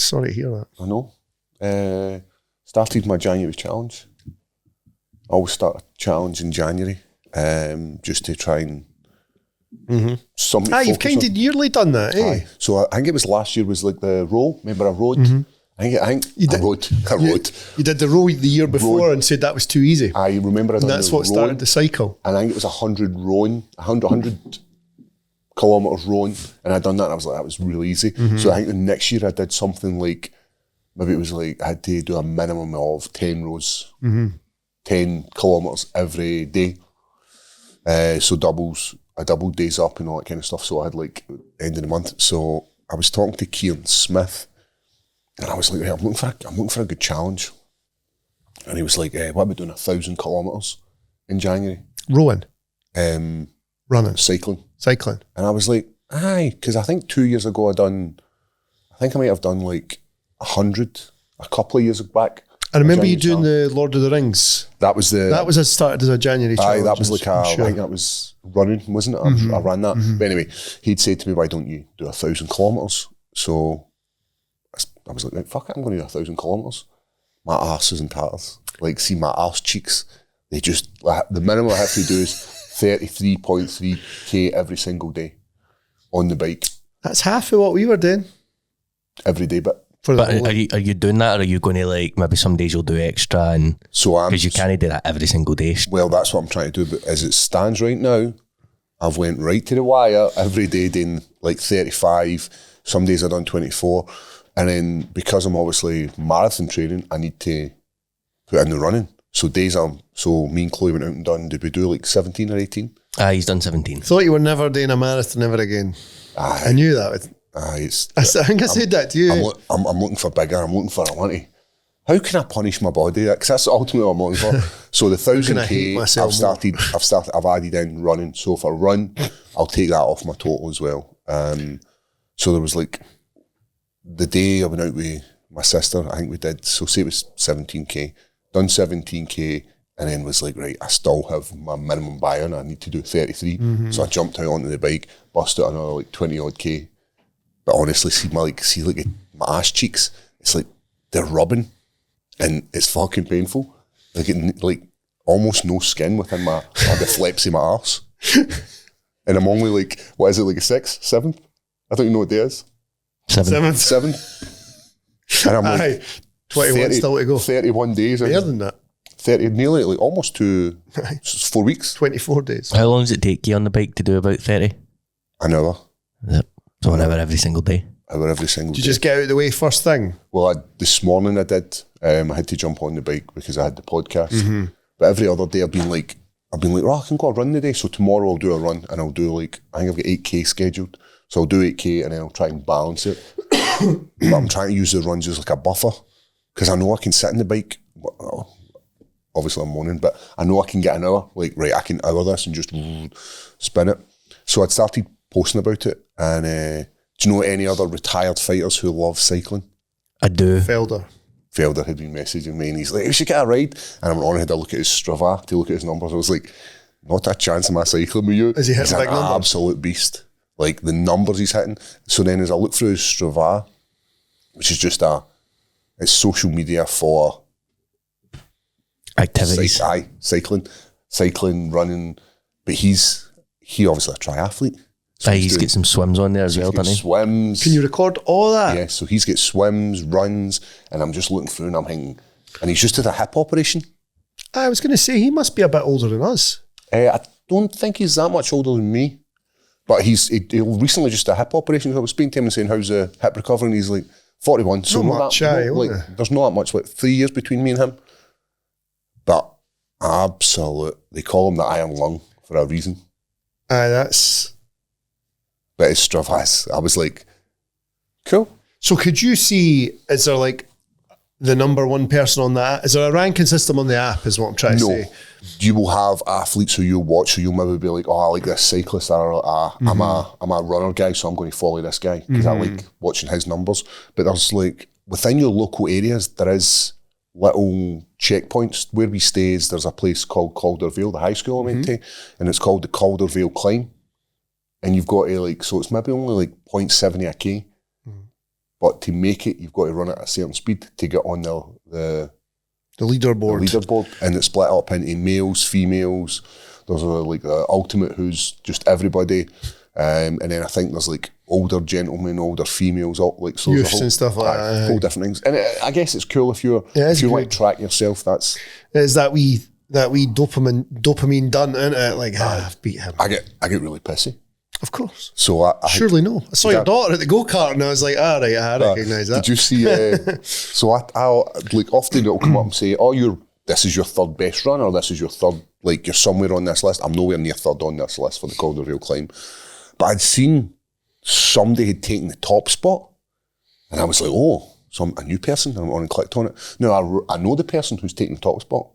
sorry to hear that. I know. Started my January challenge. I always start a challenge in January, just to try and something. You've kind of nearly done that, eh? Aye. So I think it was last year was like the row. Remember I rode? I think I rode. You did the row the year before and said that was too easy. I remember I done that's the what started the cycle. And I think it was 100 rowing, 100 kilometres rowing, and I'd done that and I was like, that was really easy. So I think the next year I did something like, maybe it was like I had to do a minimum of 10 rows, 10 kilometres every day. So a double days up and all that kind of stuff. So I had like end of the month. So I was talking to Kieran Smith and I was like, hey, I'm looking for a good challenge. And he was like, what about doing 1,000 kilometres in January? Rowing? Running? Cycling. And I was like, aye, because I think 2 years ago I might have done like 100 a couple of years back. I remember you doing the Lord of the Rings. That was started as a January challenge. Aye, that was like I think that was running, wasn't it? I ran that. But anyway, he'd said to me, why don't you do 1,000 kilometres? So I was like, fuck it, I'm going to do 1,000 kilometres. My arse is in tatters. Like, see my arse cheeks, they just, the minimum I have to do is 33.3k every single day on the bike. That's half of what we were doing. Every day, but are you doing that, or are you going to like maybe some days you'll do extra and because you can't do that every single day? Well, that's what I'm trying to do. But as it stands right now, I've went right to the wire every day, doing like 35. Some days I've done 24, and then because I'm obviously marathon training, I need to put in the running. So me and Chloe went out and done. Did we do like 17 or 18? He's done 17. Thought you were never doing a marathon ever again. I knew that. I think I said that to you. I'm looking for bigger. I'm looking for, how can I punish my body? Because that's ultimately what I'm looking for. So the 1,000k, I've added in running. So if I run, I'll take that off my total as well. So there was like, the day I went out with my sister, I think we did, so say it was 17k, done 17k, and then was like, right, I still have my minimum buy-in, I need to do 33. So I jumped out onto the bike, busted another like 20 odd k. But honestly, see my ass cheeks, it's like they're rubbing and it's fucking painful. Like almost no skin within the flaps of my arse. And I'm only like, what is it, like a 6th, 7th? I don't even know what day it is. 7th. And I'm like, 21 still to go. 31 days. More than that. 30, nearly like almost 4 weeks. 24 days. How long does it take you on the bike to do about 30? An hour. Yep. So an hour every single day. Did you just get out of the way first thing? Well, this morning I did. I had to jump on the bike because I had the podcast. But every other day I've been like, oh, I can go a run today. So tomorrow I'll do a run and I'll do like, I think I've got 8k scheduled. So I'll do 8k and then I'll try and balance it. But I'm trying to use the runs as like a buffer because I know I can sit in the bike. Well, obviously I'm moaning, but I know I can get an hour. Like, right, I can hour this and just spin it. So I'd started posting about it. And do you know any other retired fighters who love cycling? I do. Felder had been messaging me and he's like, we should get a ride. And I went on and had a look at his Strava to look at his numbers. I was like, not a chance of my cycling with you. Is he hitting he's big an numbers? Absolute beast. Like the numbers he's hitting. So then as I look through his Strava, which is just it's social media for activities. Cycling, running. But he obviously a triathlete. So he's got some swims on there as well, doesn't he? Swims. Can you record all that? Yeah, so he's got swims, runs, and I'm just looking through and I'm thinking, and he's just had a hip operation. I was going to say, he must be a bit older than us. I don't think he's that much older than me, but he recently just had a hip operation. So I was speaking to him and saying, how's the hip recovery? And he's like, 41. So there's not that much, 3 years between me and him. But they call him the iron lung for a reason. But his Strava, I was like, cool. So could you see, is there like the number one person on that? Is there a ranking system on the app is what I'm trying to say? No. You will have athletes who you'll watch, so you'll maybe be like, oh, I like this cyclist, or I'm a runner guy, so I'm going to follow this guy because I like watching his numbers. But there's like, within your local areas, there is little checkpoints. Where we stay is there's a place called Caldervale, the high school I went to, and it's called the Caldervale Climb. And you've got to so it's maybe only like 0.70 a K. but to make it, you've got to run at a certain speed to get on the leaderboard. And it's split up into males, females. There's like the ultimate, who's just everybody, and then I think there's like older gentlemen, older females, like so youths and stuff like that. Whole different things. And I guess it's cool if you want to track yourself. It's that wee dopamine done, isn't it? Like I've beat him. I get really pissy. Of course. So I surely no. I saw your daughter at the go-kart and I was like, all right, I recognise that. Did you see? So I like often it'll come up and say, "Oh, this is your third best run, or this is your third. Like you're somewhere on this list." I'm nowhere near third on this list for the Calder Rail Climb, but I'd seen somebody had taken the top spot, and I was like, "Oh, a new person." And I went on and clicked on it. No, I know the person who's taken the top spot.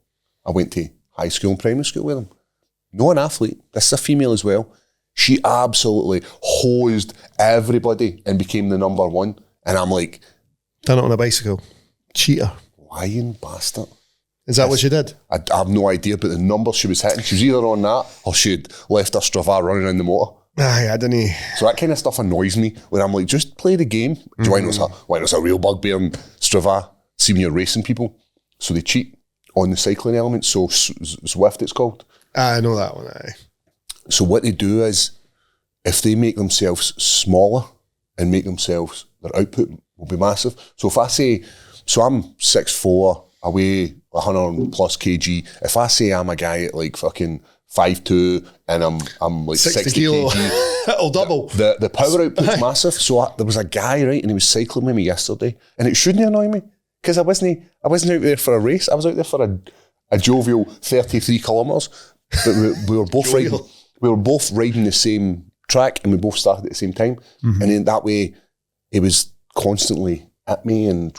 I went to high school and primary school with them. No, an athlete. This is a female as well. She absolutely hosed everybody and became the number one. And I'm like... Done it on a bicycle. Cheater. Lying bastard. Is that what she did? I have no idea, but the numbers she was hitting, she was either on that or she'd left her Strava running in the motor. Aye, I didn't... So that kind of stuff annoys me, where I'm like, just play the game. Do you know why it's a real bugbear in Strava? See when you're racing people. So they cheat on the cycling element. So Zwift, it's called. I know that one, aye. So what they do is, if they make themselves smaller and make themselves, their output will be massive. So if I say, so I'm 6'4", I weigh 100 plus kg. If I say I'm a guy at like fucking 5'2", and I'm like 60 kilo, kg, it'll double. The power output's massive. So there was a guy, right, and he was cycling with me yesterday, and it shouldn't annoy me because I wasn't out there for a race. I was out there for a jovial 33 kilometres. But we were both riding. We were both riding the same track, and we both started at the same time. And in that way, it was constantly at me, and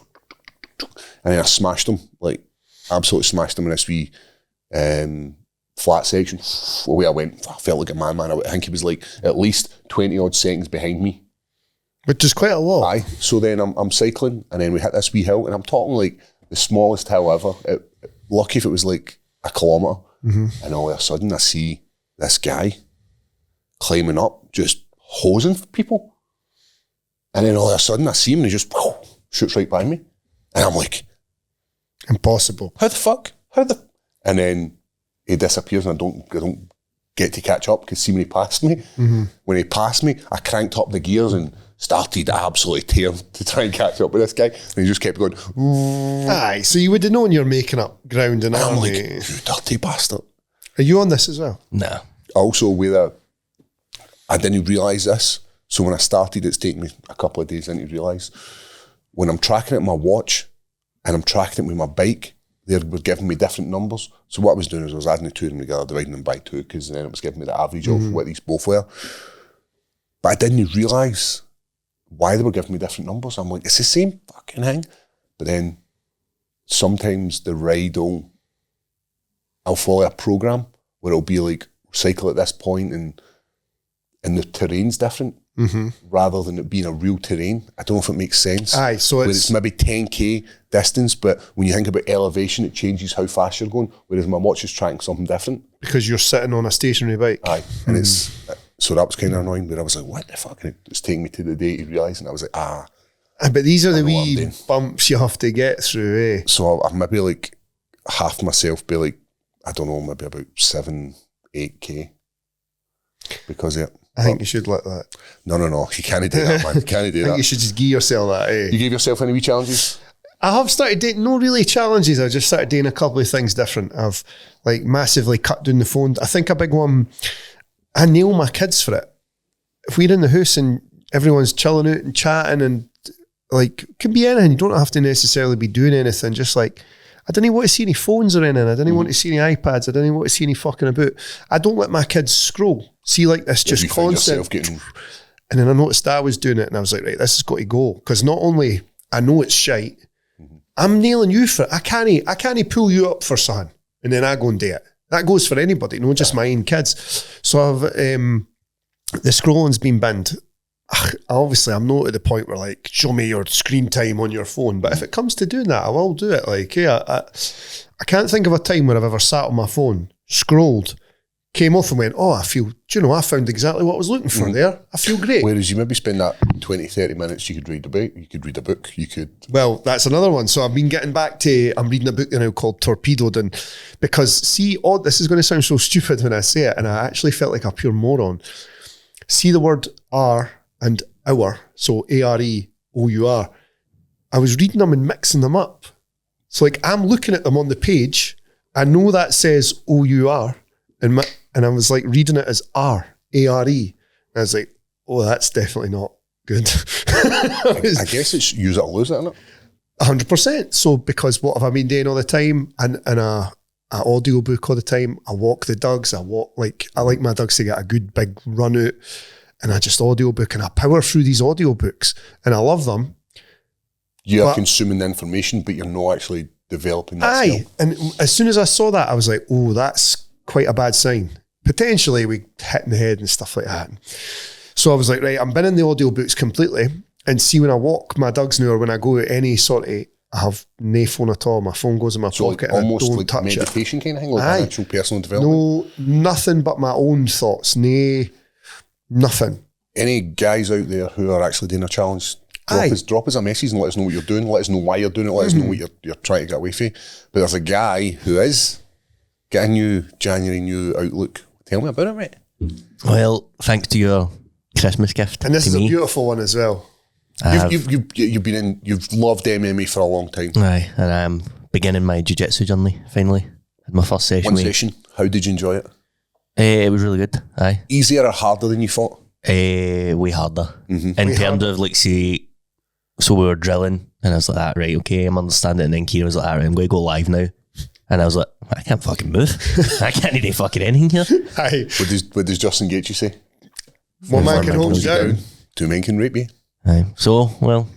then I smashed him, like absolutely smashed him in this wee flat section. Away I went. I felt like a madman. I think he was like at least 20 odd seconds behind me, which is quite a lot. Aye. So then I'm cycling, and then we hit this wee hill, and I'm talking like the smallest hill ever. Lucky if it was like a kilometre. And all of a sudden I see this guy climbing up, just hosing people. And then all of a sudden I see him and he just shoots right by me. And I'm like, impossible. How the fuck? And then he disappears, and I don't get to catch up, because see when he passed me, when he passed me, I cranked up the gears and started absolutely tearing to try and catch up with this guy. And he just kept going, aye, so you would have known you're making up ground. And I'm like, you dirty bastard. Are you on this as well? No. Also, I didn't realise this. So when I started, it's taken me a couple of days to realise. When I'm tracking it with my watch and I'm tracking it with my bike, they were giving me different numbers. So what I was doing is I was adding the two of them together, dividing them by two, because then it was giving me the average of what these both were. But I didn't realise why they were giving me different numbers. I'm like, it's the same fucking thing. But then sometimes the ride I'll follow a program where it'll be like, cycle at this point, and the terrain's different, rather than it being a real terrain. I don't know if it makes sense. Aye, so it's maybe 10k distance, but when you think about elevation, it changes how fast you're going, whereas my watch is tracking something different. Because you're sitting on a stationary bike. Aye, and so that was kind of annoying, but I was like, what the fuck? And it's taking me to the day to realise, and I was like, but these are the wee bumps you have to get through, eh? So I maybe like half myself be like, I don't know, maybe about 7-8k because of it. I think you should let that. No, you can't do that, man. You can't do that. I think you should just give yourself that, eh? You gave yourself any wee challenges? I have started doing, no really challenges, I just started doing a couple of things different. I've like massively cut down the phone. I think a big one, I nail my kids for it. If we're in the house and everyone's chilling out and chatting and like, it can be anything, you don't have to necessarily be doing anything, just like, I didn't want to see any phones or anything. I didn't want to see any iPads. I didn't want to see any fucking about. I don't let my kids scroll. See like this just constant. And then I noticed I was doing it, and I was like, right, this has got to go. Because not only I know it's shite, I'm nailing you for it. I can't pull you up for something and then I go and do it. That goes for anybody, not just my own kids. So I've the scrolling's been binned. Obviously, I'm not at the point where like, show me your screen time on your phone. But if it comes to doing that, I will do it. Like, yeah, I can't think of a time where I've ever sat on my phone, scrolled, came off and went, oh, I found exactly what I was looking for there. I feel great. Whereas you maybe spend that 20, 30 minutes, you could read a book, Well, that's another one. So I've been getting back to, I'm reading a book now called 𝗟𝗘𝗔𝗧𝗛𝗘𝗥, and because this is going to sound so stupid when I say it, and I actually felt like a pure moron. See the word R and hour, so AREOUR. I was reading them and mixing them up. So like I'm looking at them on the page, I know that says OUR, and I was like reading it as ARE. And I was like, oh, that's definitely not good. I guess it's use it or lose it, isn't it? 100%. So because what have I been doing all the time? And a audio book all the time. I walk the dogs. I like my dogs to get a good big run out, and I just audio book, and I power through these audio books, and I love them. You're consuming the information, but you're not actually developing that skill. And as soon as I saw that, I was like, oh, that's quite a bad sign. Potentially we hitting the head and stuff like that. So I was like, right, I'm binning the audiobooks completely, and see when I walk my dogs now, or when I go to any sort of, I have no phone at all. My phone goes in my pocket. Like almost and I don't like touch meditation it. kind of thing, like actual personal development. No, nothing but my own thoughts. Nothing. Any guys out there who are actually doing a challenge, drop us a message and let us know what you're doing. Let us know why you're doing it. Let us know what you're trying to get away from. But there's a guy who is getting new January new outlook. Tell me about it, mate. Well, thanks to your Christmas gift. And this is a beautiful one as well. You've loved MMA for a long time. Aye, and I'm beginning my jiu-jitsu journey finally. Had my first session. One session. How did you enjoy it? It was really good. Aye. Easier or harder than you thought? Way harder. In terms of like, say, so we were drilling, and I was like, right, okay, I'm understanding. And then Kieran was like, all right, I'm going to go live now. And I was like, I can't fucking move. I can't do fucking anything here. Aye. What does Justin Gaethje say? One man can hold you down. Two men can rape you. Aye. So, well,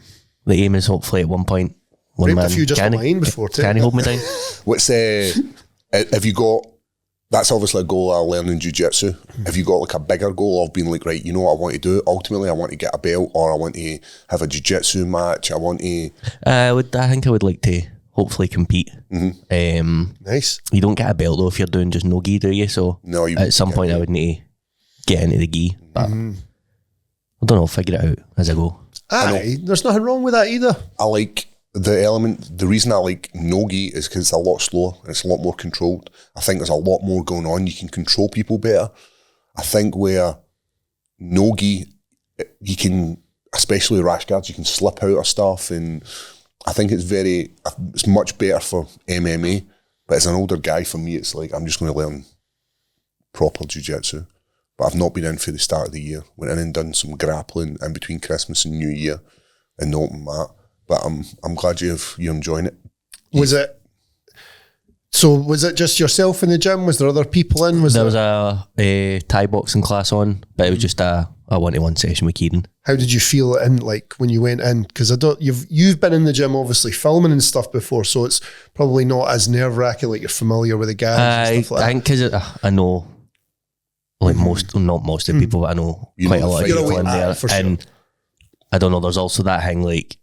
the aim is hopefully at one point, one raped man a few just mine before too. Can he hold me down? What's have you got? That's obviously a goal I learned in jiu-jitsu. Have you got like a bigger goal of being like, right, you know what I want to do? Ultimately, I want to get a belt, or I want to have a jiu-jitsu match. I want to... I think I would like to hopefully compete. Nice. You don't get a belt though if you're doing just no gi, do you? So no, at some point I would need to get into the gi. But I don't know, figure it out as I go. Aye, there's nothing wrong with that either. I like the element, the reason I like no-gi is because it's a lot slower and it's a lot more controlled. I think there's a lot more going on. You can control people better. I think where no-gi, you can, especially rash guards, you can slip out of stuff, and I think it's much better for MMA. But as an older guy, for me, it's like, I'm just going to learn proper jiu-jitsu. But I've not been in for the start of the year. Went in and done some grappling in between Christmas and New Year in the open mat. But I'm glad you're enjoying it. Was it just yourself in the gym? Was there other people in? There was a Thai boxing class on, but it was just a one-to-one session with Kieran. How did you feel like when you went in? Because you've been in the gym obviously filming and stuff before, so it's probably not as nerve-wracking, like you're familiar with the guys and stuff like that. I think because I know, like not most of the people, but I know quite a lot of people in there. And I don't know, there's also that thing like,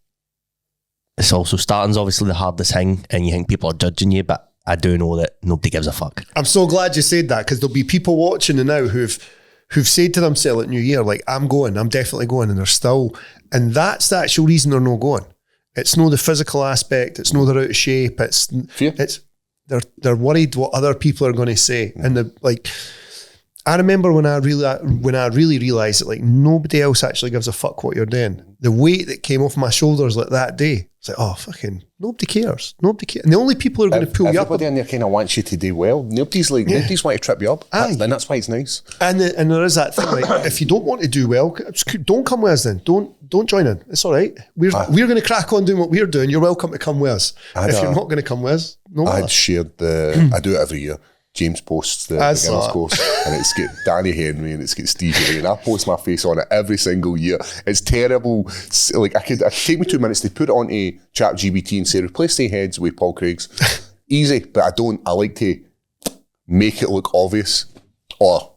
it's also starting's obviously the hardest thing, and you think people are judging you, but I do know that nobody gives a fuck. I'm so glad you said that, because there'll be people watching now who've said to themselves at New Year, like, I'm definitely going, and they're still, and that's the actual reason they're not going. It's not the physical aspect, it's not they're out of shape, they're worried what other people are going to say. And I remember when I really realised that like nobody else actually gives a fuck what you're doing. The weight that came off my shoulders like that day, it's like, oh fucking nobody cares. Nobody cares. And the only people who are going to pull you up, everybody in there kind of wants you to do well. Nobody's want to trip you up. Then that's why it's nice. And there is that thing like, if you don't want to do well, don't come with us then. Don't join in. It's all right. We're going to crack on doing what we're doing. You're welcome to come with us. If you're not going to come with us, no. I'd shared I do it every year. James posts the beginner's course, and it's got Danny Henry and it's got Stevie Ray, and I post my face on it every single year. It's terrible. Like, I could take me 2 minutes to put it onto ChatGPT and say, replace the heads with Paul Craig's. Easy, but I don't. I like to make it look obvious, or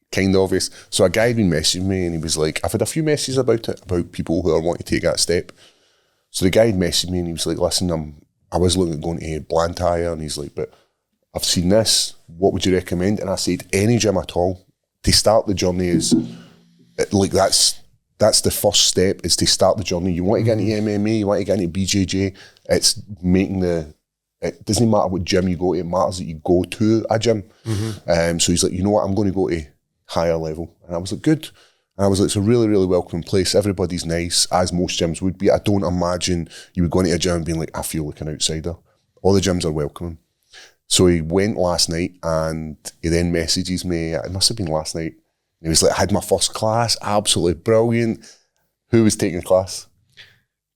kind of obvious. So a guy had been messaging me, and he was like, I've had a few messages about it, about people who are wanting to take that step. So the guy had messaged me, and he was like, listen, I was looking at going to Blantyre, and he's like, but I've seen this, what would you recommend? And I said, any gym at all. To start the journey is, like, that's the first step, is to start the journey. You want to get into MMA, you want to get into BJJ, it's making it doesn't matter what gym you go to, it matters that you go to a gym. So he's like, you know what, I'm going to go to higher level. And I was like, good. And I was like, it's a really, really welcoming place. Everybody's nice, as most gyms would be. I don't imagine you would go into a gym and being like, I feel like an outsider. All the gyms are welcoming. So he went last night and he then messages me, it must have been last night, and he was like, I had my first class, absolutely brilliant. Who was taking the class?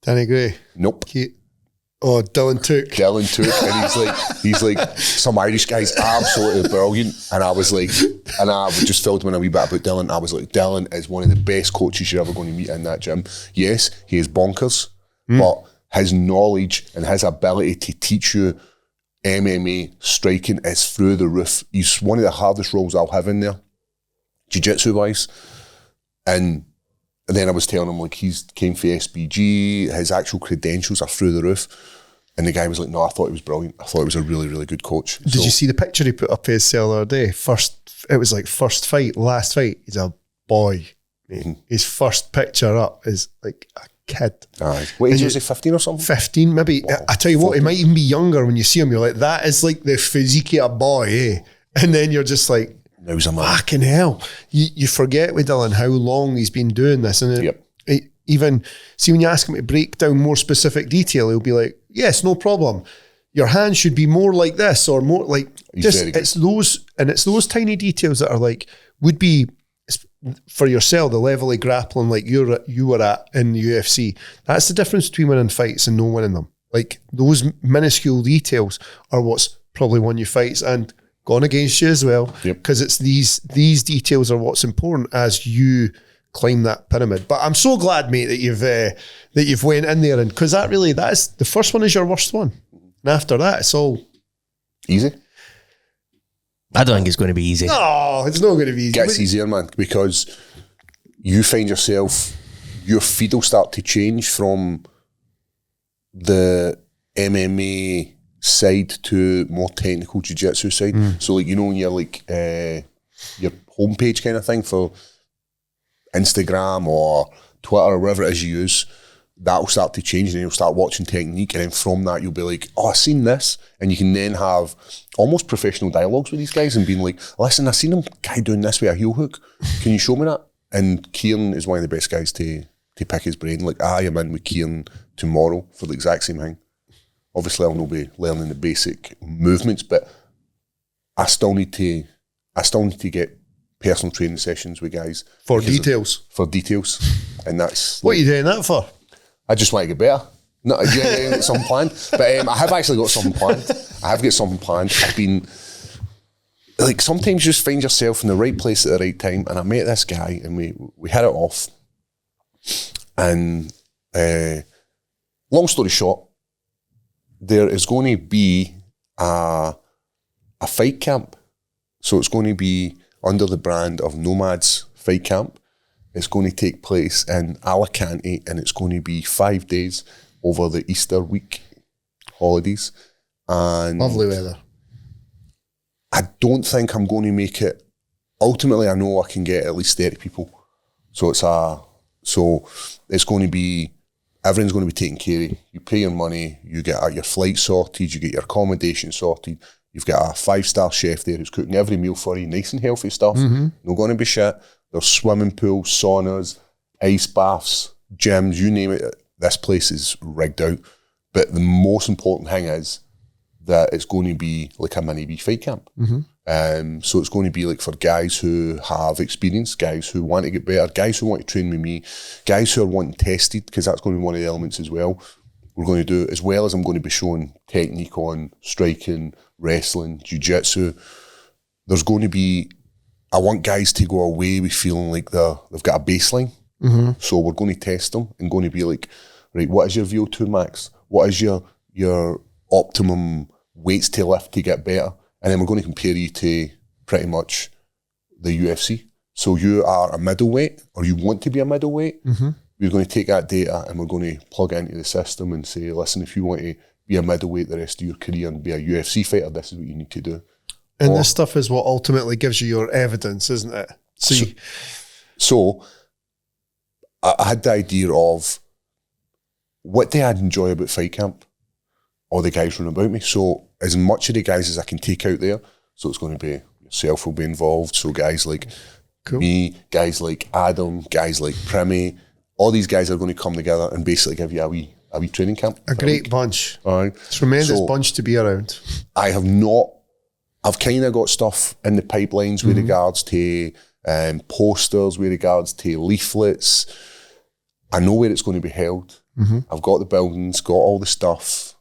Danny Gray. Nope. 𝗟𝗘𝗔𝗧𝗛𝗘𝗥. And he's like, some Irish guy's absolutely brilliant. And I was like, and I just filled him in a wee bit about Dylan. I was like, Dylan is one of the best coaches you're ever going to meet in that gym. Yes, he is bonkers, but his knowledge and his ability to teach you MMA striking is through the roof. He's one of the hardest roles I'll have in there, jiu-jitsu wise. And then I was telling him, like, he's came for SBG, his actual credentials are through the roof. And the guy was like, no, I thought he was brilliant. I thought he was a really, really good coach. Did you see the picture he put up his cell the other day? It was like first fight, last fight. He's a boy. His first picture up is like a kid. What age was he, 15 or something? 15, maybe. I tell you what, he might even be younger when you see him. You're like, that is like the physique of a boy, eh? And then you're just like, fucking hell. You forget with Dylan how long he's been doing this. And even, see, when you ask him to break down more specific detail, he'll be like, yes, no problem. Your hand should be more like this or more like, it's those tiny details that are like, would be, for yourself, the level of grappling like you were at in the UFC. That's the difference between winning fights and no winning them. Like, those minuscule details are what's probably won you fights and gone against you as well. Because it's these details are what's important as you climb that pyramid. But I'm so glad, mate, that you've went in there, and because that's the first one is your worst one, and after that it's all easy. I don't think it's going to be easy. No, it's not going to be easy. It gets easier, man, because you find yourself, your feed will start to change from the MMA side to more technical jiu-jitsu side. So, like, you know, when you're like your homepage kind of thing for Instagram or Twitter or whatever it is you use, that will start to change, and you'll start watching technique, and then from that you'll be like, oh, I've seen this, and you can then have almost professional dialogues with these guys and being like, listen, I've seen a guy doing this with a heel hook, can you show me that? And Kieran is one of the best guys to pick his brain. Like, I am in with Kieran tomorrow for the exact same thing. Obviously I'll not be learning the basic movements, but I still need to get personal training sessions with guys for details, and that's what are you doing that for? I just want to get better. No, yeah, something planned. But I have actually got something planned. I've been, like, sometimes you just find yourself in the right place at the right time. And I met this guy and we hit it off. And long story short, there is going to be a fight camp. So it's going to be under the brand of Nomads Fight Camp. It's going to take place in Alicante, and it's going to be 5 days over the Easter week holidays. And lovely weather. I don't think I'm going to make it. Ultimately, I know I can get at least 30 people. So it's going to be, everyone's going to be taken care of. You pay your money, you get your flight sorted, you get your accommodation sorted. You've got a 5-star chef there who's cooking every meal for you, nice and healthy stuff. Not going to be shit. There's swimming pools, saunas, ice baths, gyms, you name it. This place is rigged out. But the most important thing is that it's going to be like a mini fight camp. So it's going to be like for guys who have experience, guys who want to get better, guys who want to train with me, guys who are wanting tested, because that's going to be one of the elements as well. We're going to do, as well as I'm going to be showing technique on striking, wrestling, jiu-jitsu, there's going to be, I want guys to go away with feeling like they've got a baseline. So we're going to test them and going to be like, right, what is your VO2 max? What is your optimum weights to lift to get better? And then we're going to compare you to pretty much the UFC. So you are a middleweight, or you want to be a middleweight. We're going to take that data and we're going to plug it into the system and say, listen, if you want to be a middleweight the rest of your career and be a UFC fighter, this is what you need to do. And this stuff is what ultimately gives you your evidence, isn't it? So I had the idea of what do I enjoy about fight camp? All the guys running about me. So as much of the guys as I can take out there. So it's going to be yourself will be involved. So guys like me, guys like Adam, guys like Primmy, all these guys are going to come together and basically give you a wee training camp. A great bunch. All right. It's a tremendous bunch to be around. I've kind of got stuff in the pipelines with regards to posters, with regards to leaflets. I know where it's going to be held. I've got the buildings, got all the stuff.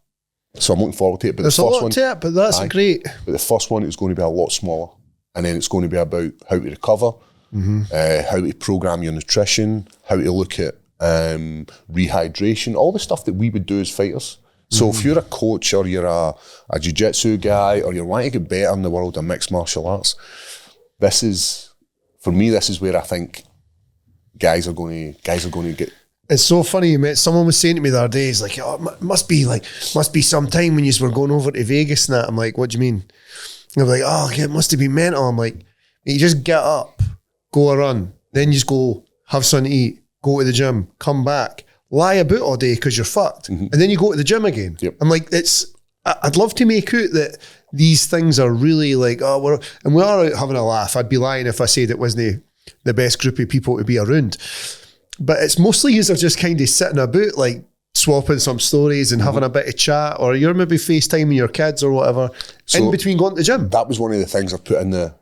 So I'm looking forward to it. But there's a lot to it, but that's great. But the first one is going to be a lot smaller. And then it's going to be about how to recover, how to program your nutrition, how to look at rehydration, all the stuff that we would do as fighters. So if you're a coach or you're a jiu-jitsu guy or you're wanting to get better in the world of mixed martial arts, this is where I think guys are going to get. It's so funny, mate. Someone was saying to me the other day, he's like, oh, it must be some time when you were going over to Vegas and that. I'm like, what do you mean? And they're like, oh, it must have been mental. I'm like, you just get up, go a run, then you just go have something to eat, go to the gym, come back, lie about all day because you're fucked. And then you go to the gym again. Yep. I'm like, I'd love to make out that these things are really like, we are out having a laugh. I'd be lying if I said it wasn't the best group of people to be around. But it's mostly you're just kind of sitting about, like swapping some stories and having a bit of chat, or you're maybe FaceTiming your kids or whatever in between going to the gym. That was one of the things I put in the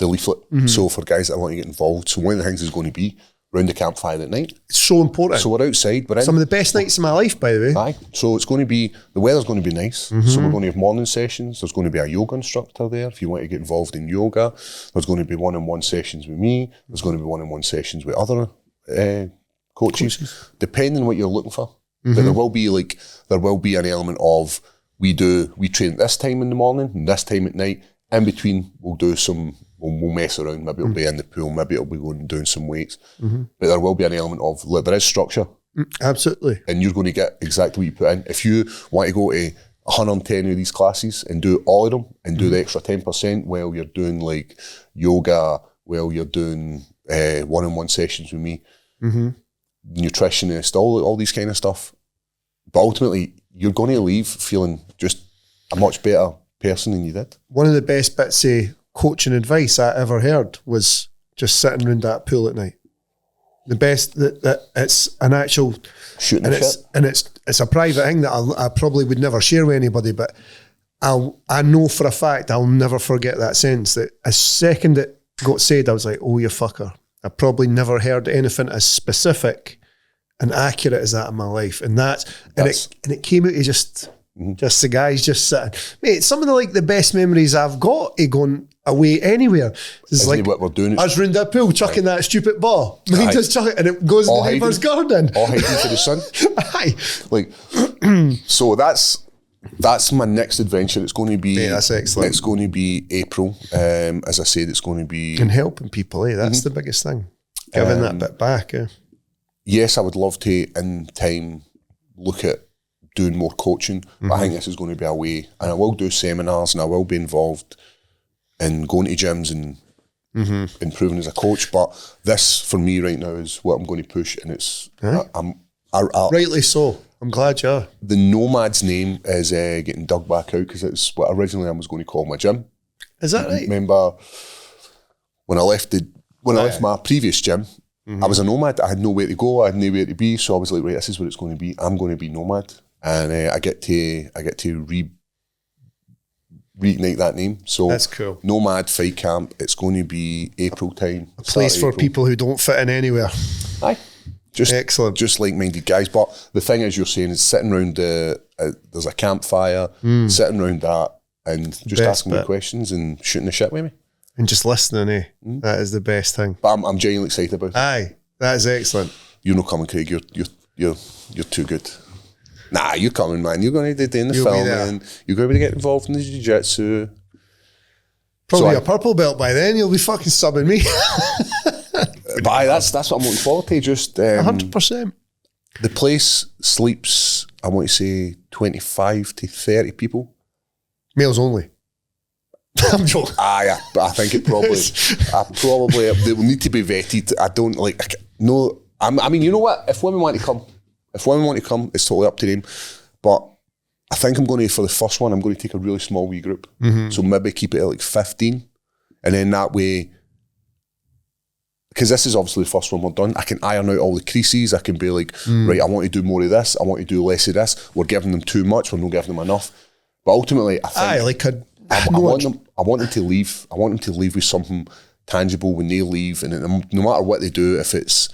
leaflet. So for guys that want to get involved, so one of the things is going to be round the campfire at night. It's so important. So we're outside. We're in. Some of the best nights of my life, by the way. Aye. So it's going to be, the weather's going to be nice. So we're going to have morning sessions. There's going to be a yoga instructor there if you want to get involved in yoga. There's going to be one-on-one sessions with me. There's going to be one-on-one sessions with other coaches, depending on what you're looking for. But there will be an element of we train at this time in the morning and this time at night. In between, we'll mess around. Maybe it'll be in the pool. Maybe it'll be going and doing some weights. But there will be an element of there is structure. Absolutely. And you're going to get exactly what you put in. If you want to go to 110 of these classes and do all of them and do the extra 10% while you're doing like yoga, while you're doing one-on-one sessions with me, nutritionist, all these kind of stuff. But ultimately, you're going to leave feeling just a much better person than you did. One of the best bits of coaching advice I ever heard was just sitting around that pool at night. The best that it's an actual shooting and shit. It's a private thing that I probably would never share with anybody, but I know for a fact I'll never forget that sense that a second it got said, I was like, oh, you fucker. I probably never heard anything as specific and accurate as that in my life. And it came out of just the guys just sitting. Mate, some of the best memories I've got of going away anywhere. It's like what we're doing. I was round that pool chucking that stupid ball. Mine just chuck it and it goes in the neighbour's garden. All hiding for the sun. Aye. So that's my next adventure. It's going to be. Yeah, that's excellent. It's going to be April. As I said, it's going to be. And helping people, that's the biggest thing. Giving that bit back, Yes, I would love to, in time, look at doing more coaching. But I think this is going to be a way. And I will do seminars and I will be involved in going to gyms and improving as a coach. But this, for me right now, is what I'm going to push. And it's... rightly so. I'm glad you are. The Nomad's name is getting dug back out because it's what originally I was going to call my gym. Is that right? Remember when I left my previous gym, I was a nomad. I had nowhere to go. I had nowhere to be. So I was like, right, this is what it's going to be. I'm going to be nomad, and I get to reignite that name. So that's cool. Nomad Fight Camp. It's going to be April time. A place for people who don't fit in anywhere. Aye. Excellent. Just like-minded guys. But the thing is, you're saying is sitting around there's a campfire, sitting around that and just asking me questions and shooting the shit with me. And just listening, That is the best thing. But I'm genuinely excited about it. Aye, that is excellent. You're not coming, Craig. You're too good. Nah, you're coming, man. You're going to do in the film, and you're going to get involved in the jiu-jitsu. Probably a purple belt by then. You'll be fucking subbing me. But that's what I'm looking forward to. Just 100%. The place sleeps I want to say 25 to 30 people. Males only. I'm joking. I think it probably, they will need to be vetted. I don't like, no, I mean, you know what? If women want to come, it's totally up to them. But I think I'm going to, for the first one, I'm going to take a really small wee group. So maybe keep it at like 15. And then that way, because this is obviously the first one we're done, I can iron out all the creases. I can be like, right, I want to do more of this. I want to do less of this. We're giving them too much. We're not giving them enough. But ultimately, I think I want them to leave. I want them to leave with something tangible when they leave. And no matter what they do, if it's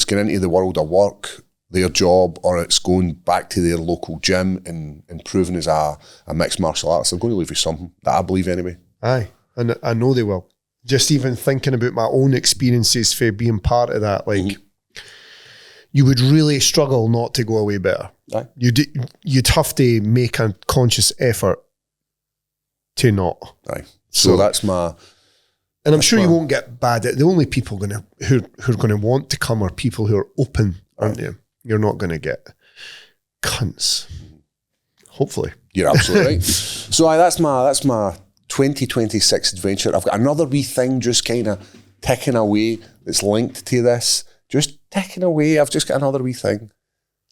going into the world of work, their job, or it's going back to their local gym and improving as a mixed martial artist, they're going to leave with something that I believe anyway. Aye, and I know they will. Just even thinking about my own experiences for being part of that, like you would really struggle not to go away better. Aye. You'd have to make a conscious effort to not. Aye. So that's my... And I'm sure you won't get bad at... The only people who are going to want to come are people who are open, aren't you? You're not going to get cunts. Hopefully. You're absolutely right. So that's my 2026 adventure. I've got another wee thing just kind of ticking away that's linked to this. Just ticking away. I've just got another wee thing.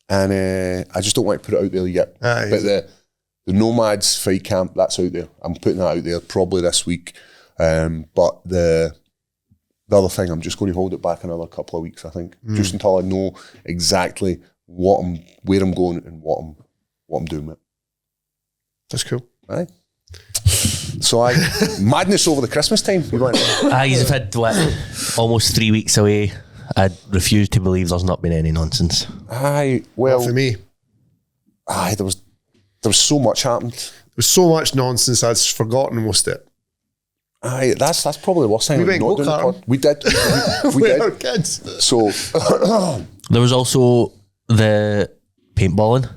And I just don't want to put it out there yet. But the Nomads fight camp, that's out there. I'm putting that out there probably this week. But the other thing, I'm just going to hold it back another couple of weeks, I think. Just until I know exactly where I'm going and what I'm doing with it. That's cool. Aye. So madness over the Christmas time. You've had almost 3 weeks away. I refuse to believe there's not been any nonsense. Aye, well, not for me. Aye, there was so much happened. There was so much nonsense. I'd forgotten most of it. Aye, that's probably the worst thing. We went go-karting. We did. We did. Our kids. So there was also the paintballing.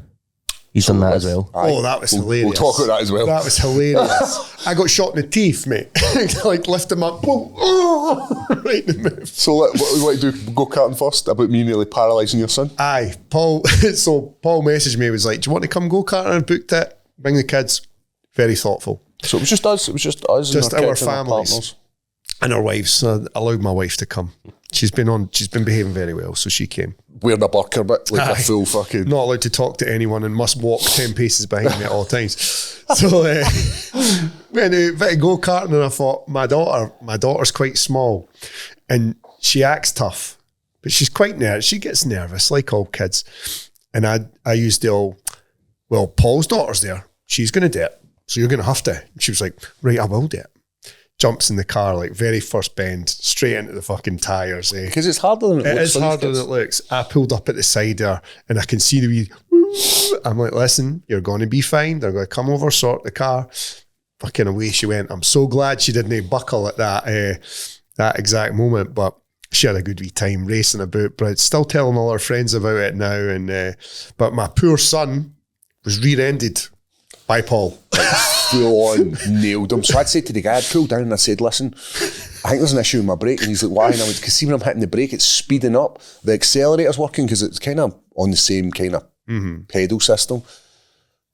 He's done that as well. Aye. Oh, that was hilarious. We'll talk about that as well. That was hilarious. I got shot in the teeth, mate. Like, lift him up, boom, right in the mouth. So what do you do? Go-karting first? About me nearly paralysing your son? Aye. Paul messaged me, was like, do you want to come go-karting? I booked it. Bring the kids. Very thoughtful. So it was just us. It was just us. Just and our families. And our wives. So I allowed my wife to come. She's been behaving very well, so she came. Wearing a burqa, but like a full fucking... Not allowed to talk to anyone and must walk 10 paces behind me at all times. So went out go-karting, and I thought, my daughter's quite small and she acts tough, but she's quite nervous. She gets nervous like all kids. And I used the old, well, Paul's daughter's there. She's going to do it. So you're going to have to. And she was like, right, I will do it. Jumps in the car, like very first bend, straight into the fucking tyres. Because it's harder than it looks. It is harder than it looks. I pulled up at the side there and I can see the wee, I'm like, listen, you're going to be fine. They're going to come over, sort the car. Fucking away she went. I'm so glad she didn't buckle at that exact moment, but she had a good wee time racing about, but still telling all her friends about it now. And but my poor son was rear-ended by Paul. Full on nailed him. So I'd say to the guy, I'd pulled down and I said, listen, I think there's an issue with my brake. And he's like, why? And I went, because see when I'm hitting the brake, it's speeding up. The accelerator's working because it's kind of on the same kind of pedal system.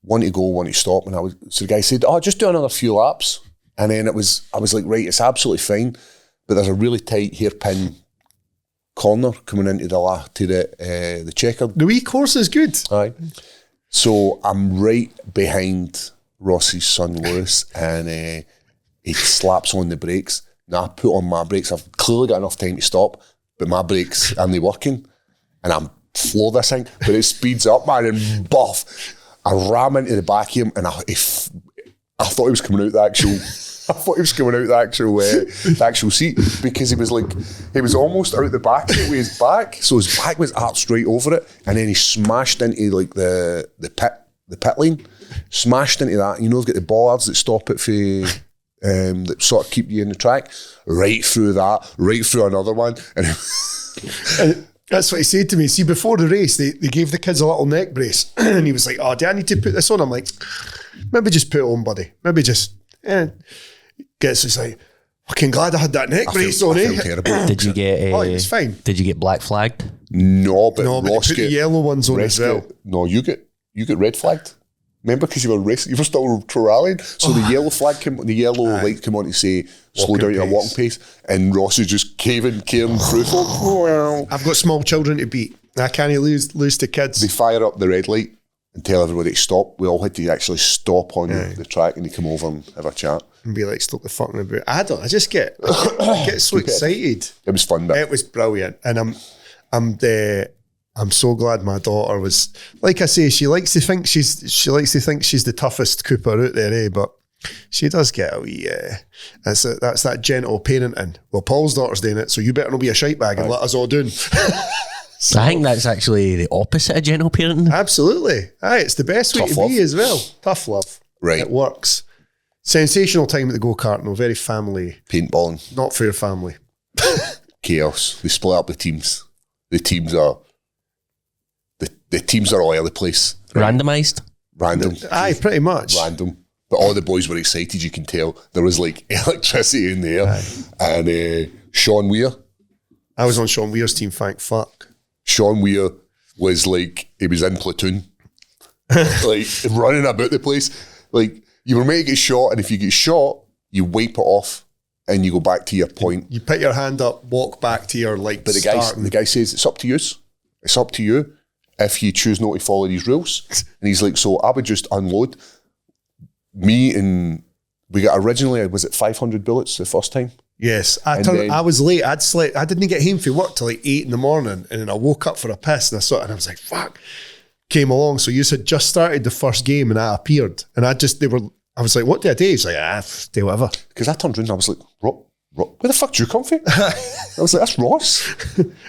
One to go, one to stop. And so the guy said, just do another few laps. And then I was like, right, it's absolutely fine. But there's a really tight hairpin corner coming into the checkered. The wee course is good. Aye. So I'm right behind Ross's son Lewis, and he slaps on the brakes. Now I put on my brakes. I've clearly got enough time to stop, but my brakes aren't working, and I'm floor this thing. But it speeds up, man, and buff. I ram into the back of him, and I thought he was coming out the actual. I thought he was coming out the actual seat, because he was almost out the back of it with his back, so his back was arched straight over it, and then he smashed into like the pit lane, smashed into that. You know, they've got the bollards that stop it for that sort of keep you in the track. Right through that, right through another one, and that's what he said to me. See, before the race, they gave the kids a little neck brace, and he was like, "Oh, do I need to put this on?" I'm like, "Maybe just put it on, buddy. Maybe just." It's like, fucking glad I had that neck brace on. I feel terrible. Did you get it's fine. Did you get black flagged? No, but No, but Ross they put the yellow ones on as well. No, you get red flagged. Remember, because you were racing, you were still rallying. So the yellow flag came, the yellow light came on to say, slow down your walking pace. And Ross is just caring through folk. I've got small children to beat. I can't lose to kids. They fire up the red light and tell everybody to stop. We all had to actually stop on the track and they come over and have a chat. And be like, stop the fucking about. I just get so excited. It was fun, but it was brilliant. And I'm so glad my daughter was, like I say, she likes to think she's the toughest Cooper out there, but she does get a wee, that's that gentle parenting. Well, Paul's daughter's doing it, so you better not be a shite bag and let us all doing. So, I think that's actually the opposite of gentle parenting. Absolutely. Aye, it's the best way to be as well. Tough love. Right. It works. Sensational time at the go-kart, no, very family. Paintballing. Not for your family. Chaos. They split up the teams. The teams are all over the place. Randomised? Random. Aye, pretty much. Random. But all the boys were excited, you can tell. There was like electricity in there. Aye. And Sean Weir. I was on Sean Weir's team, thank fuck. Sean Weir was like, he was in platoon. Like, running about the place. Like, you were meant to get shot, and if you get shot, you wipe it off and you go back to your point. You put your hand up, walk back to your like. But the guy says, it's up to you. It's up to you if you choose not to follow these rules. And he's like, so I would just unload. Me and we got originally, was it 500 bullets the first time? Yes. I was late. I'd slept. I didn't get home from work till like 8 a.m. and then I woke up for a piss and I was like, fuck. Came along. So you had just started the first game and I appeared and I was like, what do I do? He's like, do whatever. Because I turned around and I was like, Rob, where the fuck did you come from? I was like, that's Ross.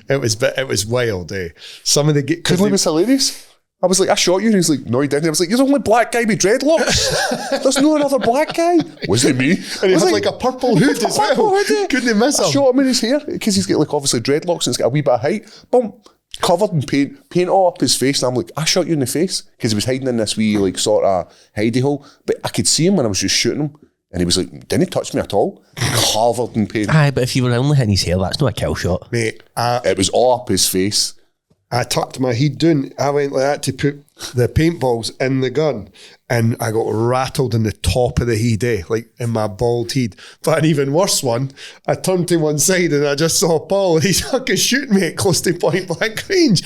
It was wild, eh? Some of the because it was hilarious. I was like, I shot you, and he's like, no, he didn't. I was like, you're the only black guy with dreadlocks. There's no another black guy. Wasn't it me? And he had like a purple hood as well. Couldn't miss him. I shot him in his hair because he's got like obviously dreadlocks and it's got a wee bit of height. Boom. Covered in paint all up his face, and I'm like, I shot you in the face because he was hiding in this wee like sort of hidey hole, but I could see him when I was just shooting him, and he was like, didn't he touch me at all? Covered in paint. Aye, but if you were only hitting his hair, that's not a kill shot, mate. It was all up his face. I tucked my head down. I went like that to put the paintballs in the gun, and I got rattled in the top of the head, like in my bald head. But an even worse one, I turned to one side and I just saw Paul, and he's fucking shooting me at close to point blank range.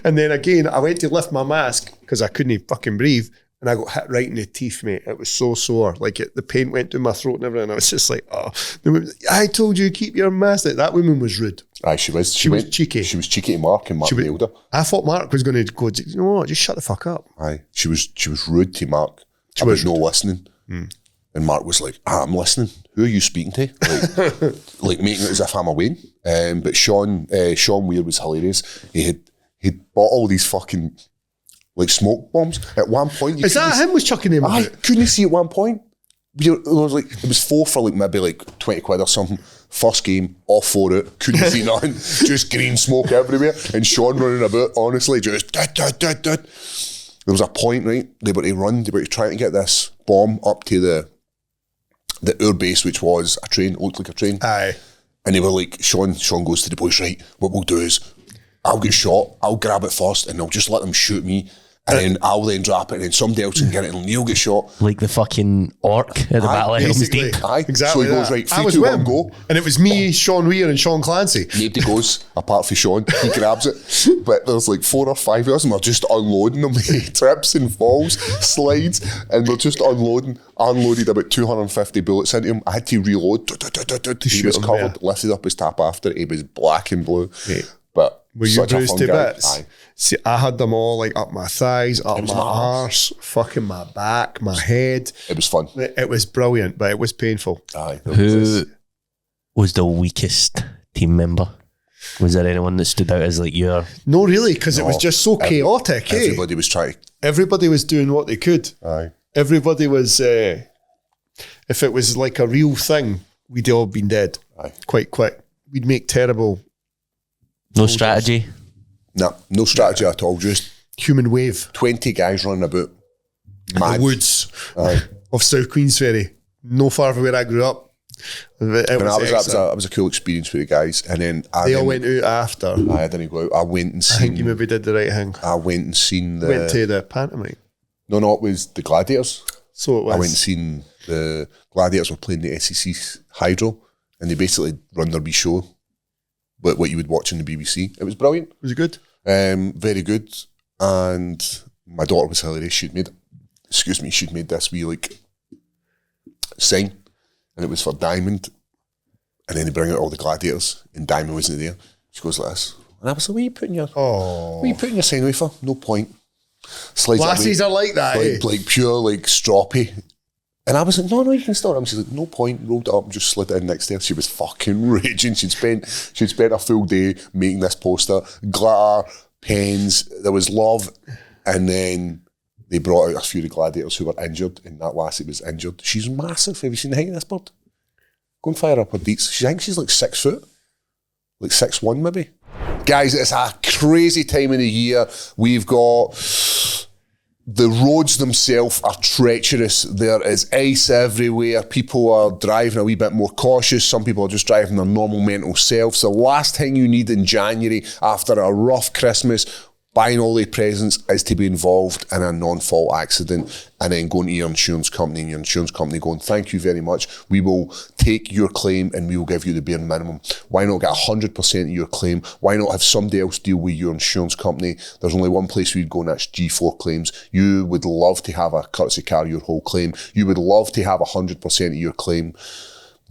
And then again, I went to lift my mask because I couldn't fucking breathe, and I got hit right in the teeth, mate. It was so sore. Like the paint went down my throat and everything. I was just like, oh. The woman, I told you keep your mask. That woman was rude. Aye, she was cheeky. She was cheeky to Mark, and Mark nailed her. I thought Mark was going to go, you know what, just shut the fuck up. Aye, she was rude to Mark. I was no listening. And Mark was like, I'm listening. Who are you speaking to? Like making it as if I'm a Wayne. But Sean Weir was hilarious. He'd bought all these fucking like smoke bombs. At one point, is that him was chucking them? I couldn't see at one point. It was 4 for like maybe like 20 quid or something. First game, all for it. Couldn't see nothing. Just green smoke everywhere. And Sean running about, honestly, just dud. There was a point, right? They were to try to get this bomb up to the air base, which was a train, looked like a train. Aye. And they were like, Sean goes to the boys, right, what we'll do is I'll get shot, I'll grab it first, and they'll just let them shoot me. And then I'll then drop it, and then somebody else can get it, and Neil get shot. Like the fucking orc at the Battle of Helm's Deep. Aye, exactly. So he goes, right, 3, 2, 1, go. And it was me, Sean Weir, and Sean Clancy. Nobody goes, apart from Sean. He grabs it. But there's like 4 or 5 of us, and we're just unloading them. Trips and falls, slides, and we're just unloaded about 250 bullets into him. I had to reload. He was covered, lifted up his top after. He was black and blue. Yeah. But were you bruised to bits? Aye. See, I had them all like up my thighs, up my arse, fucking my back, my head. It was fun. It was brilliant, but it was painful. Aye. Who was the weakest team member? Was there anyone that stood out as like your... No, really, because it was just so chaotic. Everybody was trying. Everybody was doing what they could. Aye. Everybody was... if it was like a real thing, we'd all been dead. Aye. Quite quick. We'd make terrible... No strategy? No strategy at all. Just human wave. 20 guys running about. Mad. The woods of South Queensferry. No far from where I grew up. It was a cool experience for the guys. And then they all went out after. I didn't go out. I went and seen. I think you maybe did the right thing. I went and seen the. Went to the pantomime. No, it was the Gladiators. So it was. I went and seen the Gladiators were playing the SEC Hydro, and they basically run their wee show, but what you would watch on the BBC. It was brilliant. Was it good? Very good. And my daughter was hilarious. She'd made this wee like sign, and it was for Diamond. And then they bring out all the gladiators, and Diamond wasn't there. She goes like this, and I was like, "What are you putting your sign away for? No point." Slides Lassies are like that, like pure like stroppy. And I was like, no, you can start. She's like, no point. Rolled it up and just slid it in next to her. She was fucking raging. She'd spent a full day making this poster, glitter, pens. There was love, and then they brought out a few of the gladiators who were injured, and that lassie was injured. She's massive. Have you seen the height of this bird? Go and fire up her deets. I think she's like 6 foot, like 6'1" maybe. Guys, it's a crazy time of the year. We've got. The roads themselves are treacherous. There is ice everywhere. People are driving a wee bit more cautious. Some people are just driving their normal mental selves. The last thing you need in January after a rough Christmas, buying all the presents, is to be involved in a non-fault accident and then going to your insurance company and your insurance company going, thank you very much. We will take your claim and we will give you the bare minimum. Why not get 100% of your claim? Why not have somebody else deal with your insurance company? There's only one place we'd go, and that's G4 Claims. You would love to have a courtesy car your whole claim. You would love to have 100% of your claim.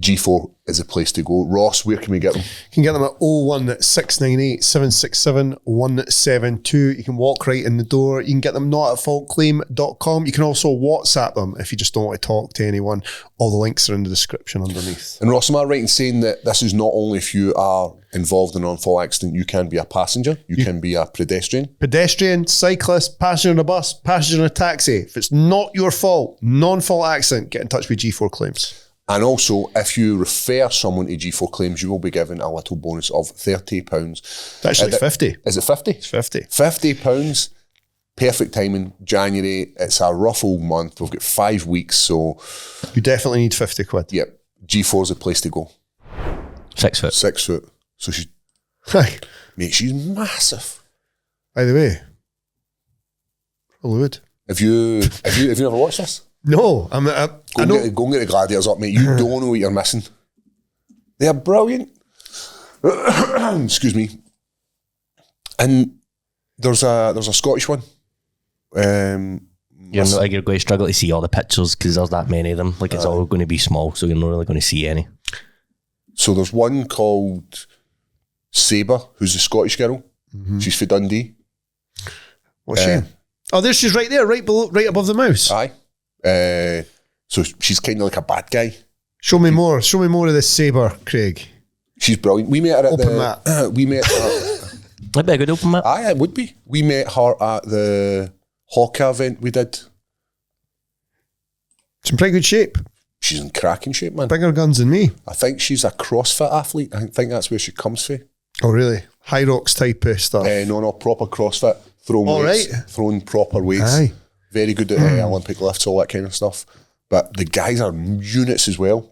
G4 is a place to go. Ross, where can we get them? You can get them at 01698 767 172. You can walk right in the door. You can get them notatfaultclaim.com. You can also WhatsApp them if you just don't want to talk to anyone. All the links are in the description underneath. And Ross, am I right in saying that this is not only if you are involved in a non-fault accident, you can be a passenger, you can be a pedestrian? Pedestrian, cyclist, passenger on a bus, passenger in a taxi. If it's not your fault, non-fault accident, get in touch with G4 Claims. And also, if you refer someone to G4 Claims, you will be given a little bonus of £30. Actually, 50. Is it 50? It's 50. £50. Perfect timing. January. It's a rough old month. We've got 5 weeks, so... You definitely need 50 quid. Yep. G4 is the place to go. 6 foot. 6 foot. So she's... Mate, she's massive. By the way, probably would. Have you ever watched this? No, I know. Go and get the gladiators up, mate. You don't know what you're missing. They are brilliant. Excuse me. And there's a Scottish one. You're going to struggle to see all the pictures because there's that many of them. Like it's all going to be small, so you're not really going to see any. So there's one called Sabre, who's a Scottish girl. Mm-hmm. She's for Dundee. What's she? Oh, there she's right there, right above the mouse. Aye. So she's kind of like a bad guy. Show me more of this Sabre, Craig. She's brilliant. We met her at open mat. We met her. That'd be a good open mat. Aye, it would be. We met her at the Hawker event we did. She's in pretty good shape. She's in cracking shape, man. Bigger guns than me. I think she's a CrossFit athlete. I think that's where she comes from. Oh, really? High rocks type of stuff? No, proper CrossFit. Throwing weights. Right. Throwing proper weights. Aye. Very good at Olympic lifts, all that kind of stuff. But the guys are units as well.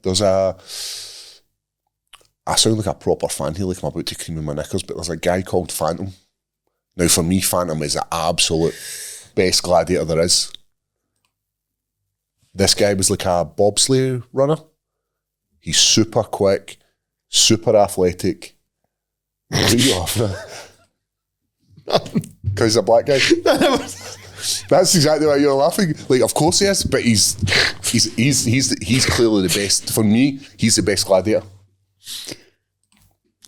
I sound like a proper fan here, like I'm about to cream in my knickers, but there's a guy called Phantom. Now, for me, Phantom is the absolute best gladiator there is. This guy was like a bobsleigh runner. He's super quick, super athletic. What are you laughing at? Because he's a black guy. That's exactly why you're laughing. Like, of course he is, but he's clearly the best. For me, he's the best gladiator.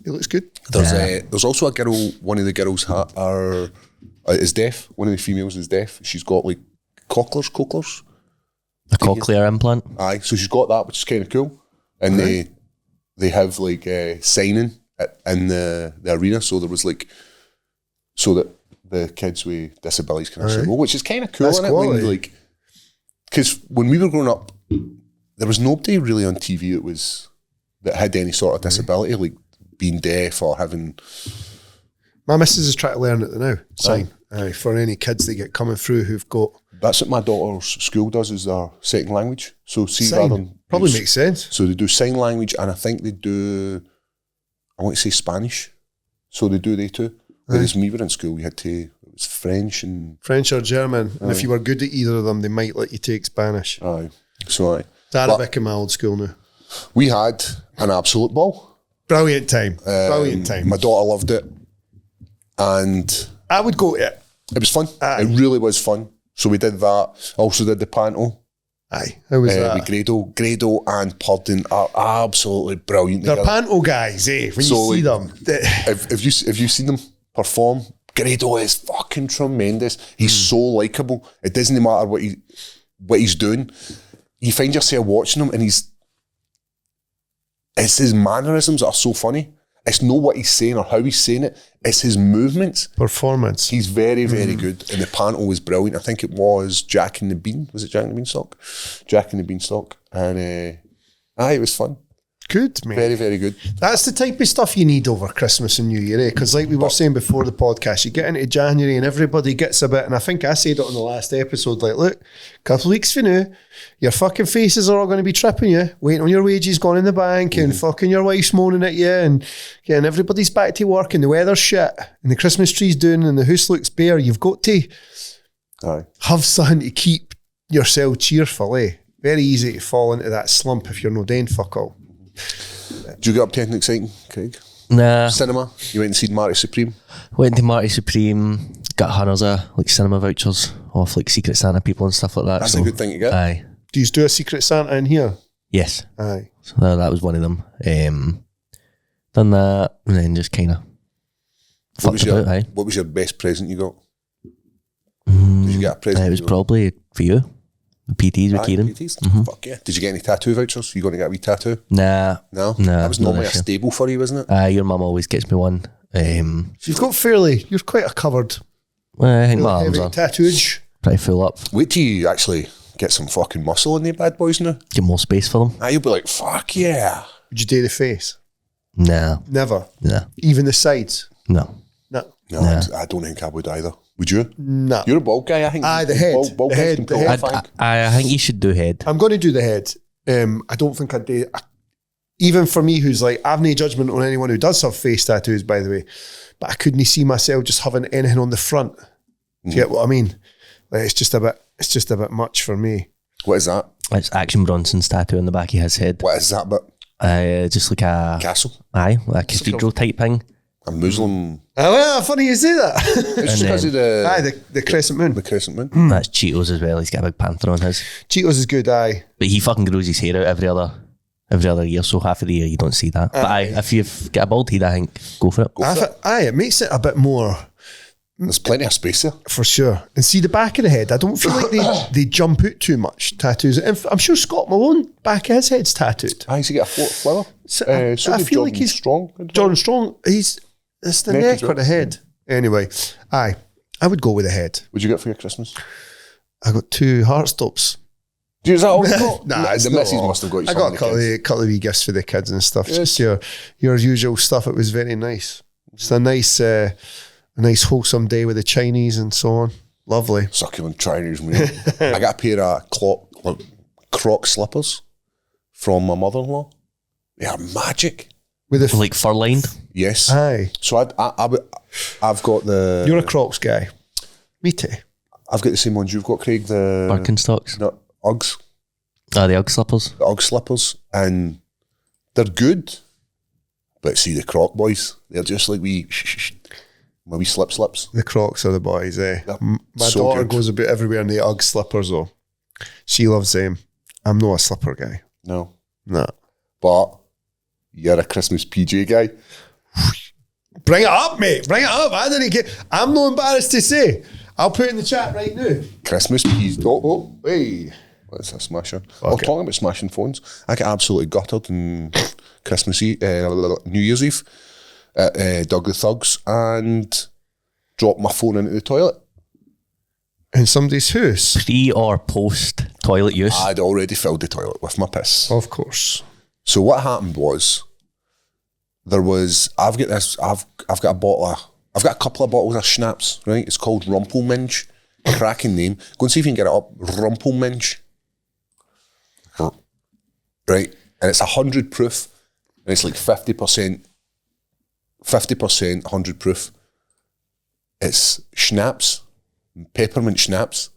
He looks good. There's also a girl. One of the girls is deaf. One of the females is deaf. She's got like cocklers. A cochlear implant. Aye, so she's got that, which is kind of cool. And they have like signing in the arena. So there was like so that the kids with disabilities can actually go, which is kind of cool, isn't it? Like, because when we were growing up, there was nobody really on TV that had any sort of disability, like being deaf or having. My missus is trying to learn it now. Sign. For any kids that get coming through who've got... That's what my daughter's school does, is their second language. So see, sign. rather than... Probably makes sense. So they do sign language, and I think they do, I want to say Spanish. So they too. Whereas when we were in school, we had to, it was French or German. And if you were good at either of them, they might let you take Spanish. Aye. So It's Arabic in my old school now. We had an absolute ball. Brilliant time. Brilliant time. My daughter loved it. And... I would go to it. It was fun. It really was fun. So we did that. Also did the Panto. Aye. How was that? With Grado and Purden are absolutely brilliant. They're Panto guys, eh? When you see them. If you've seen them perform, Grado is fucking tremendous. He's so likeable. It doesn't matter what he's doing. You find yourself watching him, and it's his mannerisms that are so funny. It's not what he's saying or how he's saying it. It's his movements. Performance. He's very, very good. And the Panto was brilliant. I think it was Jack and the Bean. Was it Jack and the Beanstalk? Jack and the Beanstalk. And it was fun. Good, mate. Very, very good. That's the type of stuff you need over Christmas and New Year, eh? Because like we were saying before the podcast, you get into January and everybody gets a bit, and I think I said it on the last episode, like, look, a couple of weeks for now, your fucking faces are all going to be tripping you, waiting on your wages going in the bank, and fucking your wife's moaning at you, and everybody's back to work, and the weather's shit, and the Christmas tree's doing, and the house looks bare. You've got to have something to keep yourself cheerful, eh? Very easy to fall into that slump if you're no doing fuck all. Did you get up to anything exciting, Craig? Nah. Cinema? You went and seen Marty Supreme? Went to Marty Supreme, got hundreds of like cinema vouchers off like Secret Santa people and stuff like that. That's a good thing to get. Aye. Do you do a Secret Santa in here? Yes. Aye. So that was one of them. Done that and then just kind of fucked about, aye. What was your best present you got? Did you get a present? It was probably for you. The PTs with Kieran. PTs? Fuck yeah. Did you get any tattoo vouchers? You going to get a wee tattoo? Nah. No? That was normally a staple for you, wasn't it? Your mum always gets me one. You've got you're quite a covered. I think my arms are tattooage. Pretty full up. Wait till you actually get some fucking muscle in the bad boys now. Get more space for them. You'll be like, fuck yeah. Would you do the face? Nah. Never? Nah. Even the sides? No. No. No, I don't think I would either. Would you? No. You're a bald guy, I think. The head. Bald the head. The head. I think you should do head. I'm going to do the head. I don't think I'd do... Even for me, who's like, I've no judgment on anyone who does have face tattoos, by the way, but I couldn't see myself just having anything on the front. Do you get what I mean? Like, it's just a bit much for me. What is that? It's Action Bronson's tattoo on the back of his head. What is that bit? Just like a... Castle? Aye, like a cathedral type thing. A Muslim... Oh, well, funny you say that. It's because of the crescent moon. The crescent moon. That's Cheetos as well. He's got a big panther on his. Cheetos is good, aye. But he fucking grows his hair out every other year, so half of the year you don't see that. But if you've got a bald head, I think, go for it. It makes it a bit more... There's plenty of space there. For sure. And see the back of the head, I don't feel like they jump out too much, tattoos. And I'm sure Scott Malone, back of his head's tattooed. He's got a flower. So I feel like he's strong. Jordan Strong, it's the neck or the head. Anyway, I would go with the head. What'd you get for your Christmas? I got 2 heart stops. Is that all you got? Nah, the missus must have got you. I got a couple of wee gifts for the kids and stuff. Yes. Just your usual stuff. It was very nice. Just a nice wholesome day with the Chinese and so on. Lovely. Succulent Chinese meal. I got a pair of croc slippers from my mother-in-law. They are magic. With like fur lined? Yes. Aye. So I've got the... You're a Crocs guy. Me too. I've got the same ones you've got, Craig. The Birkenstocks? No, Uggs. The Ugg slippers? The Ugg slippers. And they're good. But see, the Croc boys, they're just like my wee slips. The Crocs are the boys, eh? My so daughter good. goes about everywhere in the Ugg slippers, though. She loves them. I'm not a slipper guy. No. But you're a Christmas PJ guy. Bring it up, mate. Bring it up. I'm not embarrassed to say. I'll put it in the chat right now. Christmas PJ. Hey. What's a smasher? Talking about smashing phones, I got absolutely gutted on Christmas Eve, New Year's Eve at Doug the Thugs and dropped my phone into the toilet. In somebody's house? Pre or post toilet use? I'd already filled the toilet with my piss. Of course. So what happened was, I've got a bottle of I've got a couple of bottles of schnapps, right? It's called 𝗟𝗘𝗔𝗧𝗛𝗘𝗥. Cracking name. Go and see if you can get it up. 𝗟𝗘𝗔𝗧𝗛𝗔. Right? And it's 100 proof. And it's like 50%, 100 proof. It's schnapps, peppermint schnapps.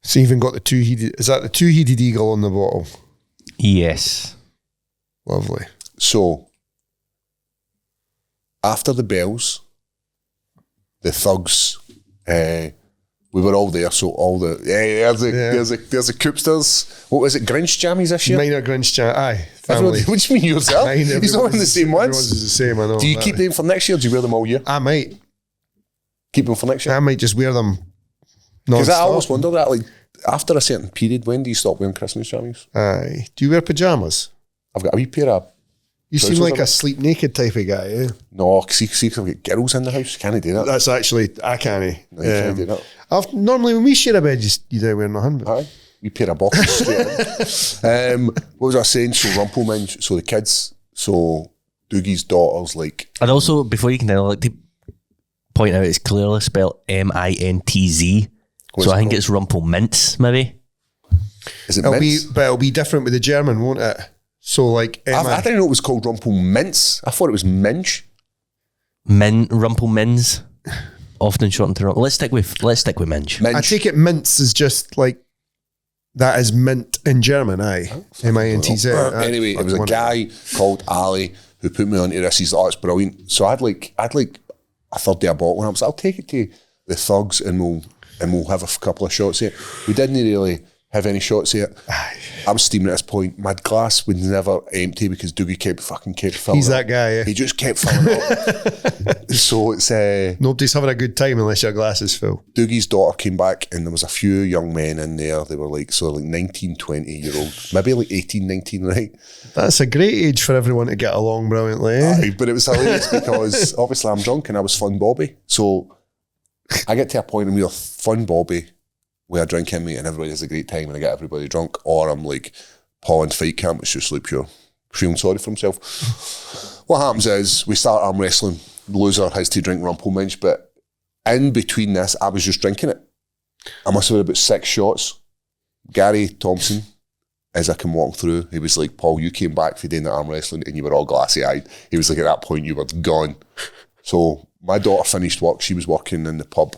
So you even got the two-headed, is that the two-headed eagle on the bottle? Yes. Lovely. So, after the bells, the thugs, we were all there, so all the, there's a Coopsters. What was it, Grinch Jammies this year? Minor Grinch Jam, aye. Family. What do you mean yourself? He's not in the same ones. Everyone's is the same, I know. Do you keep them for next year, or do you wear them all year? I might. Keep them for next year? I might just wear them Because I non-stop. always wonder that, like, after a certain period, when do you stop wearing Christmas jammies? Aye. Do you wear pyjamas? I've got a wee pair of... You seem like a sleep naked type of guy, eh? No, see, because I've got girls in the house, can't do that. That's actually, I can't. No, you can't do that. Normally when we share a bed, you don't wear nothing. But Aye. We pair of boxes straight in. What was I saying? So 𝗟𝗘𝗔𝗧𝗛𝗃, so the kids, so Doogie's daughter's like... And also, before you can tell, I'd like to point out it's clearly spelled MINTZ. So I think it's 𝗟𝗘𝗔𝗪𝗔, maybe. Is it mince? But it'll be different with the German, won't it? So like... I didn't know it was called 𝗟𝗘𝗪𝗔. I thought it was minch. 𝗟𝗘𝗪𝗔. Often shortened to... Let's stick with minch. I take it mince is just like... That is mint in German, aye. MINTZ. Anyway, it was a guy called Ali who put me onto this. He's like, oh, it's brilliant. So I'd like a third day of bottle, and I was like, I'll take it to the thugs and we'll have a couple of shots of it. We didn't really have any shots of it. I was steaming at this point. My glass was never empty because Doogie kept filling He's it that up. guy, yeah. He just kept filling it up. So it's... Nobody's having a good time unless your glass is full. Doogie's daughter came back and there was a few young men in there. They were like 19, 20-year-old. Maybe like 18, 19, right? That's a great age for everyone to get along brilliantly, eh? Aye, but it was hilarious because obviously I'm drunk and I was Fun Bobby. So I get to a point and we're Fun Bobby with a drink in me and everybody has a great time and I get everybody drunk, or I'm like Paul in Fight Camp, it's just like pure feeling sorry for himself. What happens is we start arm wrestling. The loser has to drink 𝗟𝗘𝗪𝗔𝗪, but in between this, I was just drinking it. I must have had about 6 shots. Gary Thompson, as I came walking through, he was like, Paul, you came back for doing the arm wrestling and you were all glassy-eyed. He was like, at that point, you were gone. So my daughter finished work. She was working in the pub.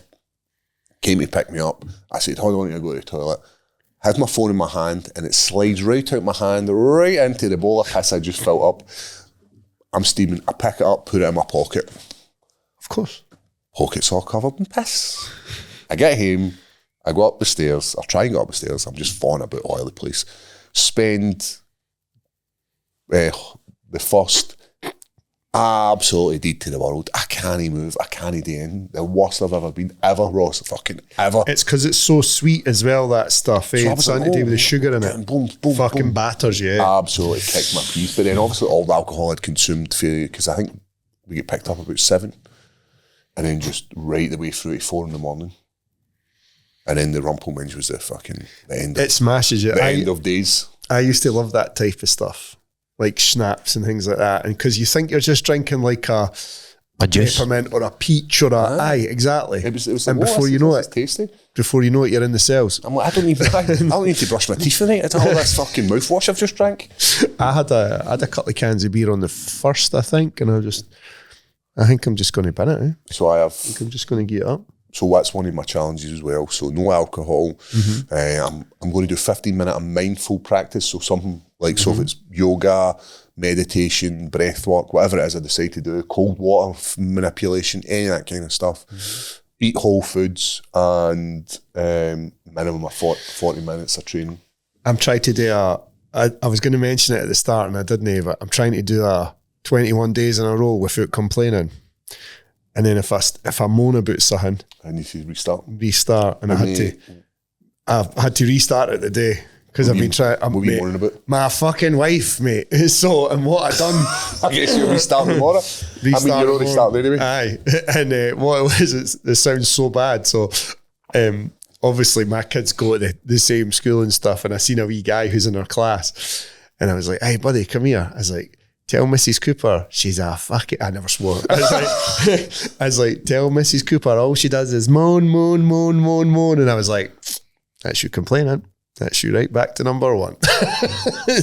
Came to pick me up. I said, hold on, I go to the toilet. Had my phone in my hand and it slides right out my hand, right into the bowl of piss I just filled up. I'm steaming. I pick it up, put it in my pocket. Of course. Pocket's all covered in piss. I get home, I go up the stairs, I try and go up the stairs, I'm just falling about all over the place. Spend the first absolutely deed to the world. I can't move, I can't do anything. The worst I've ever been, ever, Ross, fucking ever. It's because it's so sweet as well, that stuff, eh? So It's something to do with the sugar in it. Boom, boom, fucking boom. batters, yeah. Absolutely kicked my teeth. But then obviously all the alcohol I'd consumed for, because I think we get picked up about 7. And then just right the way through to 4 in the morning. And then the 𝗟𝗘𝗪𝗔𝗪 was the end. It smashes you. The end of days. I used to love that type of stuff, like schnapps and things like that. And because you think you're just drinking like a juice, peppermint or a peach or a exactly. It was and like, before you know it, tasty. Before you know it, you're in the cells. I'm like, I don't need to brush my teeth tonight. It's all this fucking mouthwash I've just drank. I had a couple of cans of beer on the first, I think, and I think I'm just going to bin it. Eh? So I'm just going to get it up. So that's one of my challenges as well. So no alcohol. I'm going to do 15 minutes of mindful practice. So something like, so if it's yoga, meditation, breath work, whatever it is I decide to do, cold water manipulation, any of that kind of stuff. Eat whole foods and minimum of 40 minutes of training. I'm trying to do I was going to mention it at the start and I didn't, but I'm trying to do a 21 days in a row without complaining. And then if I moan about something, I need to restart, and I've had to restart it today because I've been trying. What were you moaning about? My fucking wife, mate. So, and what I done? I guess you'll restart tomorrow. You're already starting anyway. Aye, and what it was, it sounds so bad. So, obviously, my kids go to the same school and stuff, and I seen a wee guy who's in our class, and I was like, "Hey, buddy, come here." I was like, tell Mrs. Cooper she's a fucking... I never swore. I was like, tell Mrs. Cooper all she does is moan, moan, moan, moan, moan. And I was like, that's you complaining. That's you right back to number one.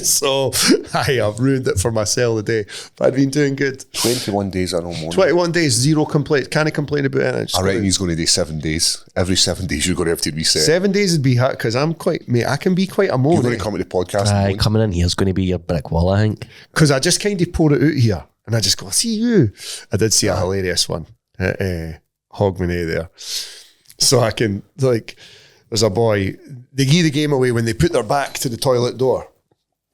So I have ruined it for myself today. But I've been doing good. 21 days are no more. 21 days, zero complaints. Can't I complain about it? I reckon he's going to do 7 days. Every 7 days you're going to have to reset. 7 days would be hard because I'm quite, mate, I can be quite a moan. You're going to come to the podcast. Coming in here is going to be your brick wall, I think. Because I just kind of pour it out here and I just go, see you. I did see a hilarious one at Hogmanay there. So I can, like, there's a boy, they give the game away when they put their back to the toilet door.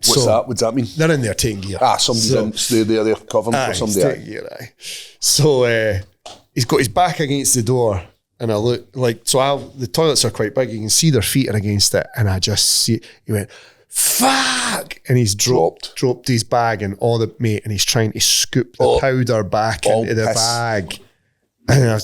What's that? What's that mean? They're in there taking gear. Somebody's they're covering for somebody. Gear, So he's got his back against the door and I look like, the toilets are quite big. You can see their feet are against it. And I just see, he went, fuck. And he's dropped his bag and all the, mate, and he's trying to scoop the powder back into the bag. And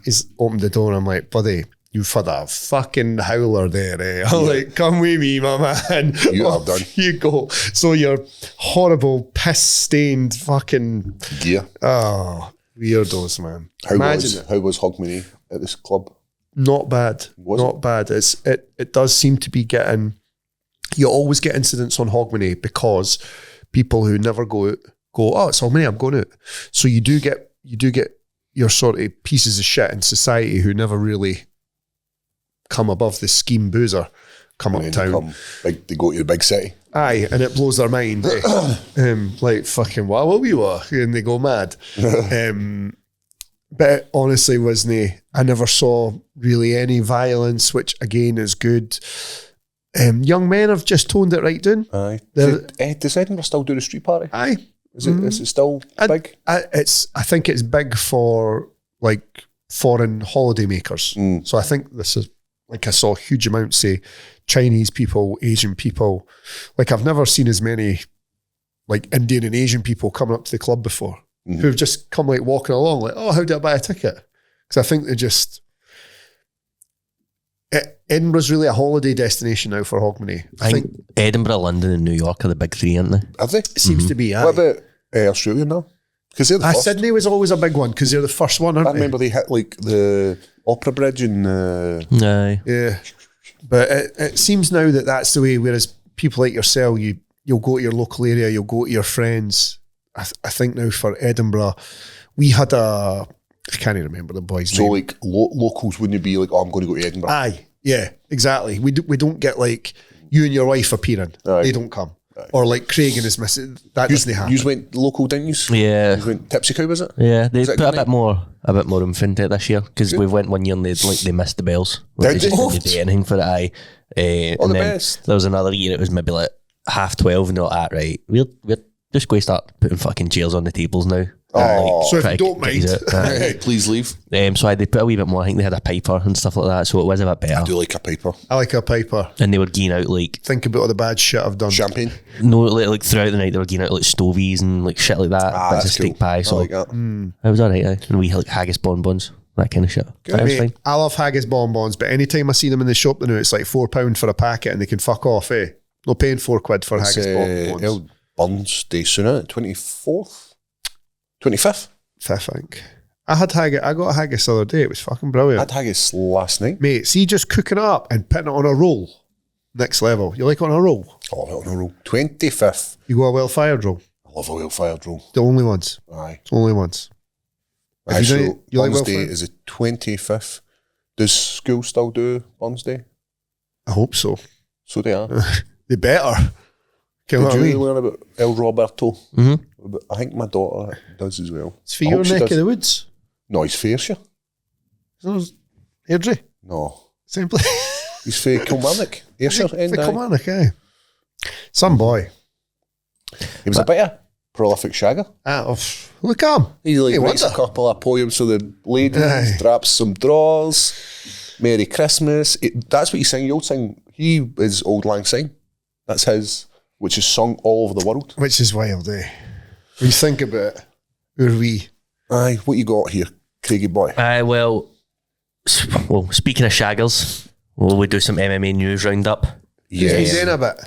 he's opened the door and I'm like, buddy, you've had a fucking howler there, eh? I'm like, come with me, my man. You have done. You go. So your horrible, piss-stained fucking... gear. Oh, weirdos, man. How was Hogmanay at this club? Not bad. Not bad. It does seem to be getting... You always get incidents on Hogmanay because people who never go out go, oh, it's Hogmanay, I'm going out. So you do get your sort of pieces of shit in society who never really come above the scheme boozer, come uptown. They go to the big city. Aye, and it blows their mind. Like, fucking, what we were? And they go mad. But it honestly wasn't, I never saw really any violence, which again is good. Young men have just toned it right down. Aye. Does Edinburgh still do the street party? Aye. Is it still big? I think it's big for like foreign holiday makers. So I think this is, like, I saw huge amounts of Chinese people, Asian people. Like, I've never seen as many like Indian and Asian people coming up to the club before who've just come like walking along like, oh, how do I buy a ticket? Because I think they just... Edinburgh's really a holiday destination now for Hogmanay. I think Edinburgh, London and New York are the big three, aren't they? Have they? It seems to be, aye. What about Australia now? Because they're the first. Sydney was always a big one because they're the first one, aren't they? I remember they hit like the Opera Bridge and... Aye. Yeah. But it seems now that that's the way, whereas people like yourself, you'll go to your local area, you'll go to your friends. I think now for Edinburgh, we had I can't even remember the boy's name. So like locals wouldn't be like, oh, I'm going to go to Edinburgh. Aye. Yeah, exactly. We don't get like you and your wife appearing. Aye. They don't come. Aye. Or like Craig and his missus. That doesn't happen. You went local, didn't you? Yeah. You went Tipsy Cow, was it? Yeah, they put a bit more oomph into it this year because we went one year and they missed the bells. Did they? Didn't do anything for it. Aye. And then best. There was another year. It was maybe like 12:30 and they're like, right, we're just going to start putting fucking chairs on the tables now. So if you don't mind, please leave. So they put a wee bit more. I think they had a piper and stuff like that, so it was a bit better. I do like a piper. I like a piper. And they were geeing out like... Think about all the bad shit I've done. Champagne? No, like throughout the night they were geeing out like stovies and like shit like that. Bits of steak pie. So I like that. It was alright. And we had like haggis bonbons, that kind of shit. That was fine. I love haggis bonbons, but anytime I see them in the shop, they know it's like £4 for a packet and they can fuck off, eh? No paying £4 for haggis bonbons. Burns Day soon, 24th? 25th? 5th, I think. I got a haggis the other day. It was fucking brilliant. I had haggis last night. Mate, see, just cooking it up and putting it on a roll. Next level. You like it on a roll? Oh, on a roll. 25th. You go a well-fired roll? I love a well-fired roll. The only ones? Aye. It's the only ones. Aye, so you like Burns Day is the 25th. Does school still do Burns Day? I hope so. So they are. They better. Did you learn about 𝗟𝗘𝗔𝗃𝗏? Mm-hmm. I think my daughter does as well. It's for your neck of the woods. No, he's Fairshire. Airdrie? No. Same place. He's for Kilmarnock. Ayrshire. For Kilmarnock, aye. Some boy. He was a bit of a prolific shagger. Look at him. He writes a couple of poems for the ladies, drops some draws, Merry Christmas. That's what he's singing. He is Old Lang Syne. That's his, which is sung all over the world. Which is wild, eh? When you think about it, who are we? Aye, what you got here, Craigie boy? Well, speaking of shaggers, will we do some MMA News Roundup? Yeah. Who's in a bit?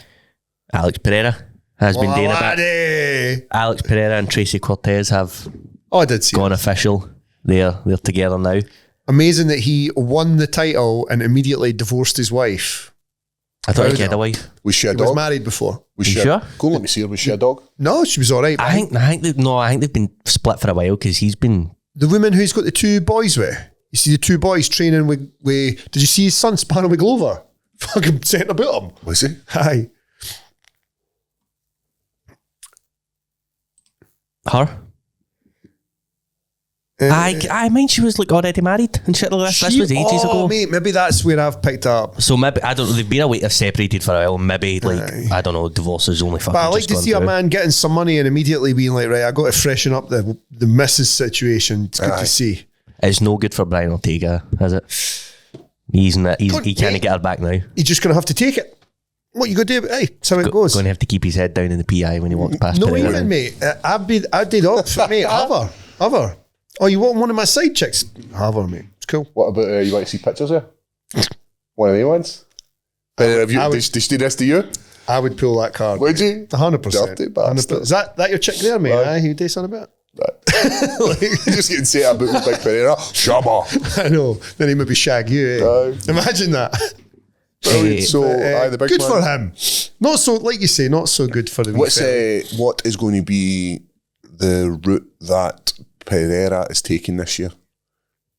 Alex Pereira has been doing a bit. Alex Pereira and Tracy Cortez have I did see gone official. They're together now. Amazing that he won the title and immediately divorced his wife. I thought he had a wife. Was she a He dog? was married before. Was You she sure? Go and let me see her. Was she a dog? No, she was all right. I think they've been split for a while because he's been. The woman who's got the two boys with. You see the two boys training with did you see his son sparring with Glover? Fucking saying about him. Was he? Aye. Her? I mean, she was like already married and shit like this. This was ages ago. Mate, maybe that's where I've picked up. So maybe, I don't know, they've been away, they're separated for a while. Maybe, like, I don't know, divorce is only fucking. But I like to see a man getting some money and immediately being like, right, I got to freshen up the missus situation. It's good to see. It's no good for Brian Ortega, is it? He can't get her back now. He's just going to have to take it. What you going to do? Hey, that's how it goes. Going to have to keep his head down in the PI when he walks past. No, even, mate. I'd do that, mate. Have her. Oh, you want one of my side chicks? Have her, mate. It's cool. What about, you want to see pictures here? One of the ones? Did she do this to you? I would pull that card. Would you? 100%. Is that your chick there, mate? Aye, you do something about it? Just getting set up with Big Pereira. Shabba. I know. Then he maybe shag you. Imagine that. The big good man. for him. Not so, like you say, not so good for the what is going to be the route that Pereira is taking this year?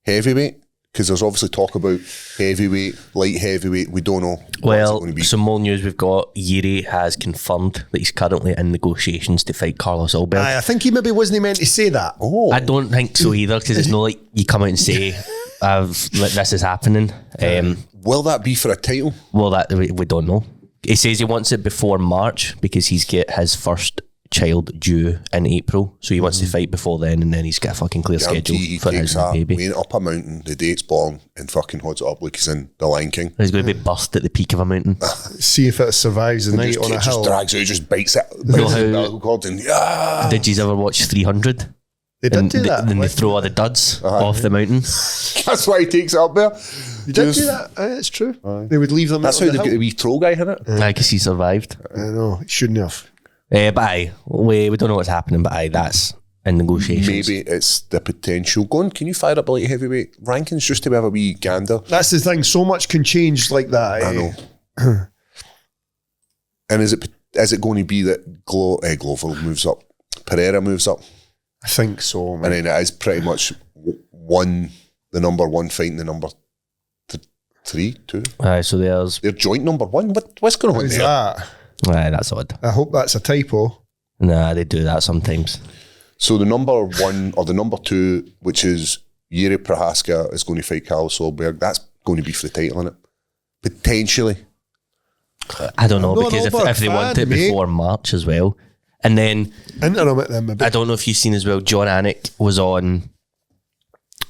Heavyweight? Because there's obviously talk about heavyweight, light heavyweight. We don't know. Well, some more news we've got. 𝗟𝗘𝗗𝗏 has confirmed that he's currently in negotiations to fight Carlos Alberto. I think he maybe wasn't meant to say that. I don't think so either, because it's not like you come out and say, this is happening. Will that be for a title? Well, that we don't know. He says he wants it before March because he's get his first child due in April, so he wants to fight before then, and then he's got a fucking clear schedule for his baby. Went up a mountain the day it's born and fucking holds it up like he's in The Lion King. He's going to be burst at the peak of a mountain. See if it survives the night on a hill. Just drags it, just bites it. Did you ever watch 300? They did do that. Then they throw all the duds off the mountain. That's why he takes it up there. You did do that. It's true. They would leave them. That's how they've got the wee troll guy in it. I guess he survived. I know. He shouldn't have. But we don't know what's happening, but that's in negotiations. Maybe it's the potential. Go on, can you fire up a light heavyweight rankings just to have a wee gander? That's the thing. So much can change like that. I know. And is it going to be that Glover moves up, Pereira moves up? I think so, man. And then it is pretty much the number one fighting the number 3, 2. So they're joint number 1. What's going on How's there? that? That's odd. I hope that's a typo. Nah, they do that sometimes. So the number 1 or the number 2, which is 𝗟𝗘𝗏𝗏𝗏𝗏, is going to fight Carlos Solberg. That's going to be for the title, isn't it? Potentially. I don't know, because if they want it before March as well. And then interim at them a bit. I don't know if you've seen as well, John Anik was on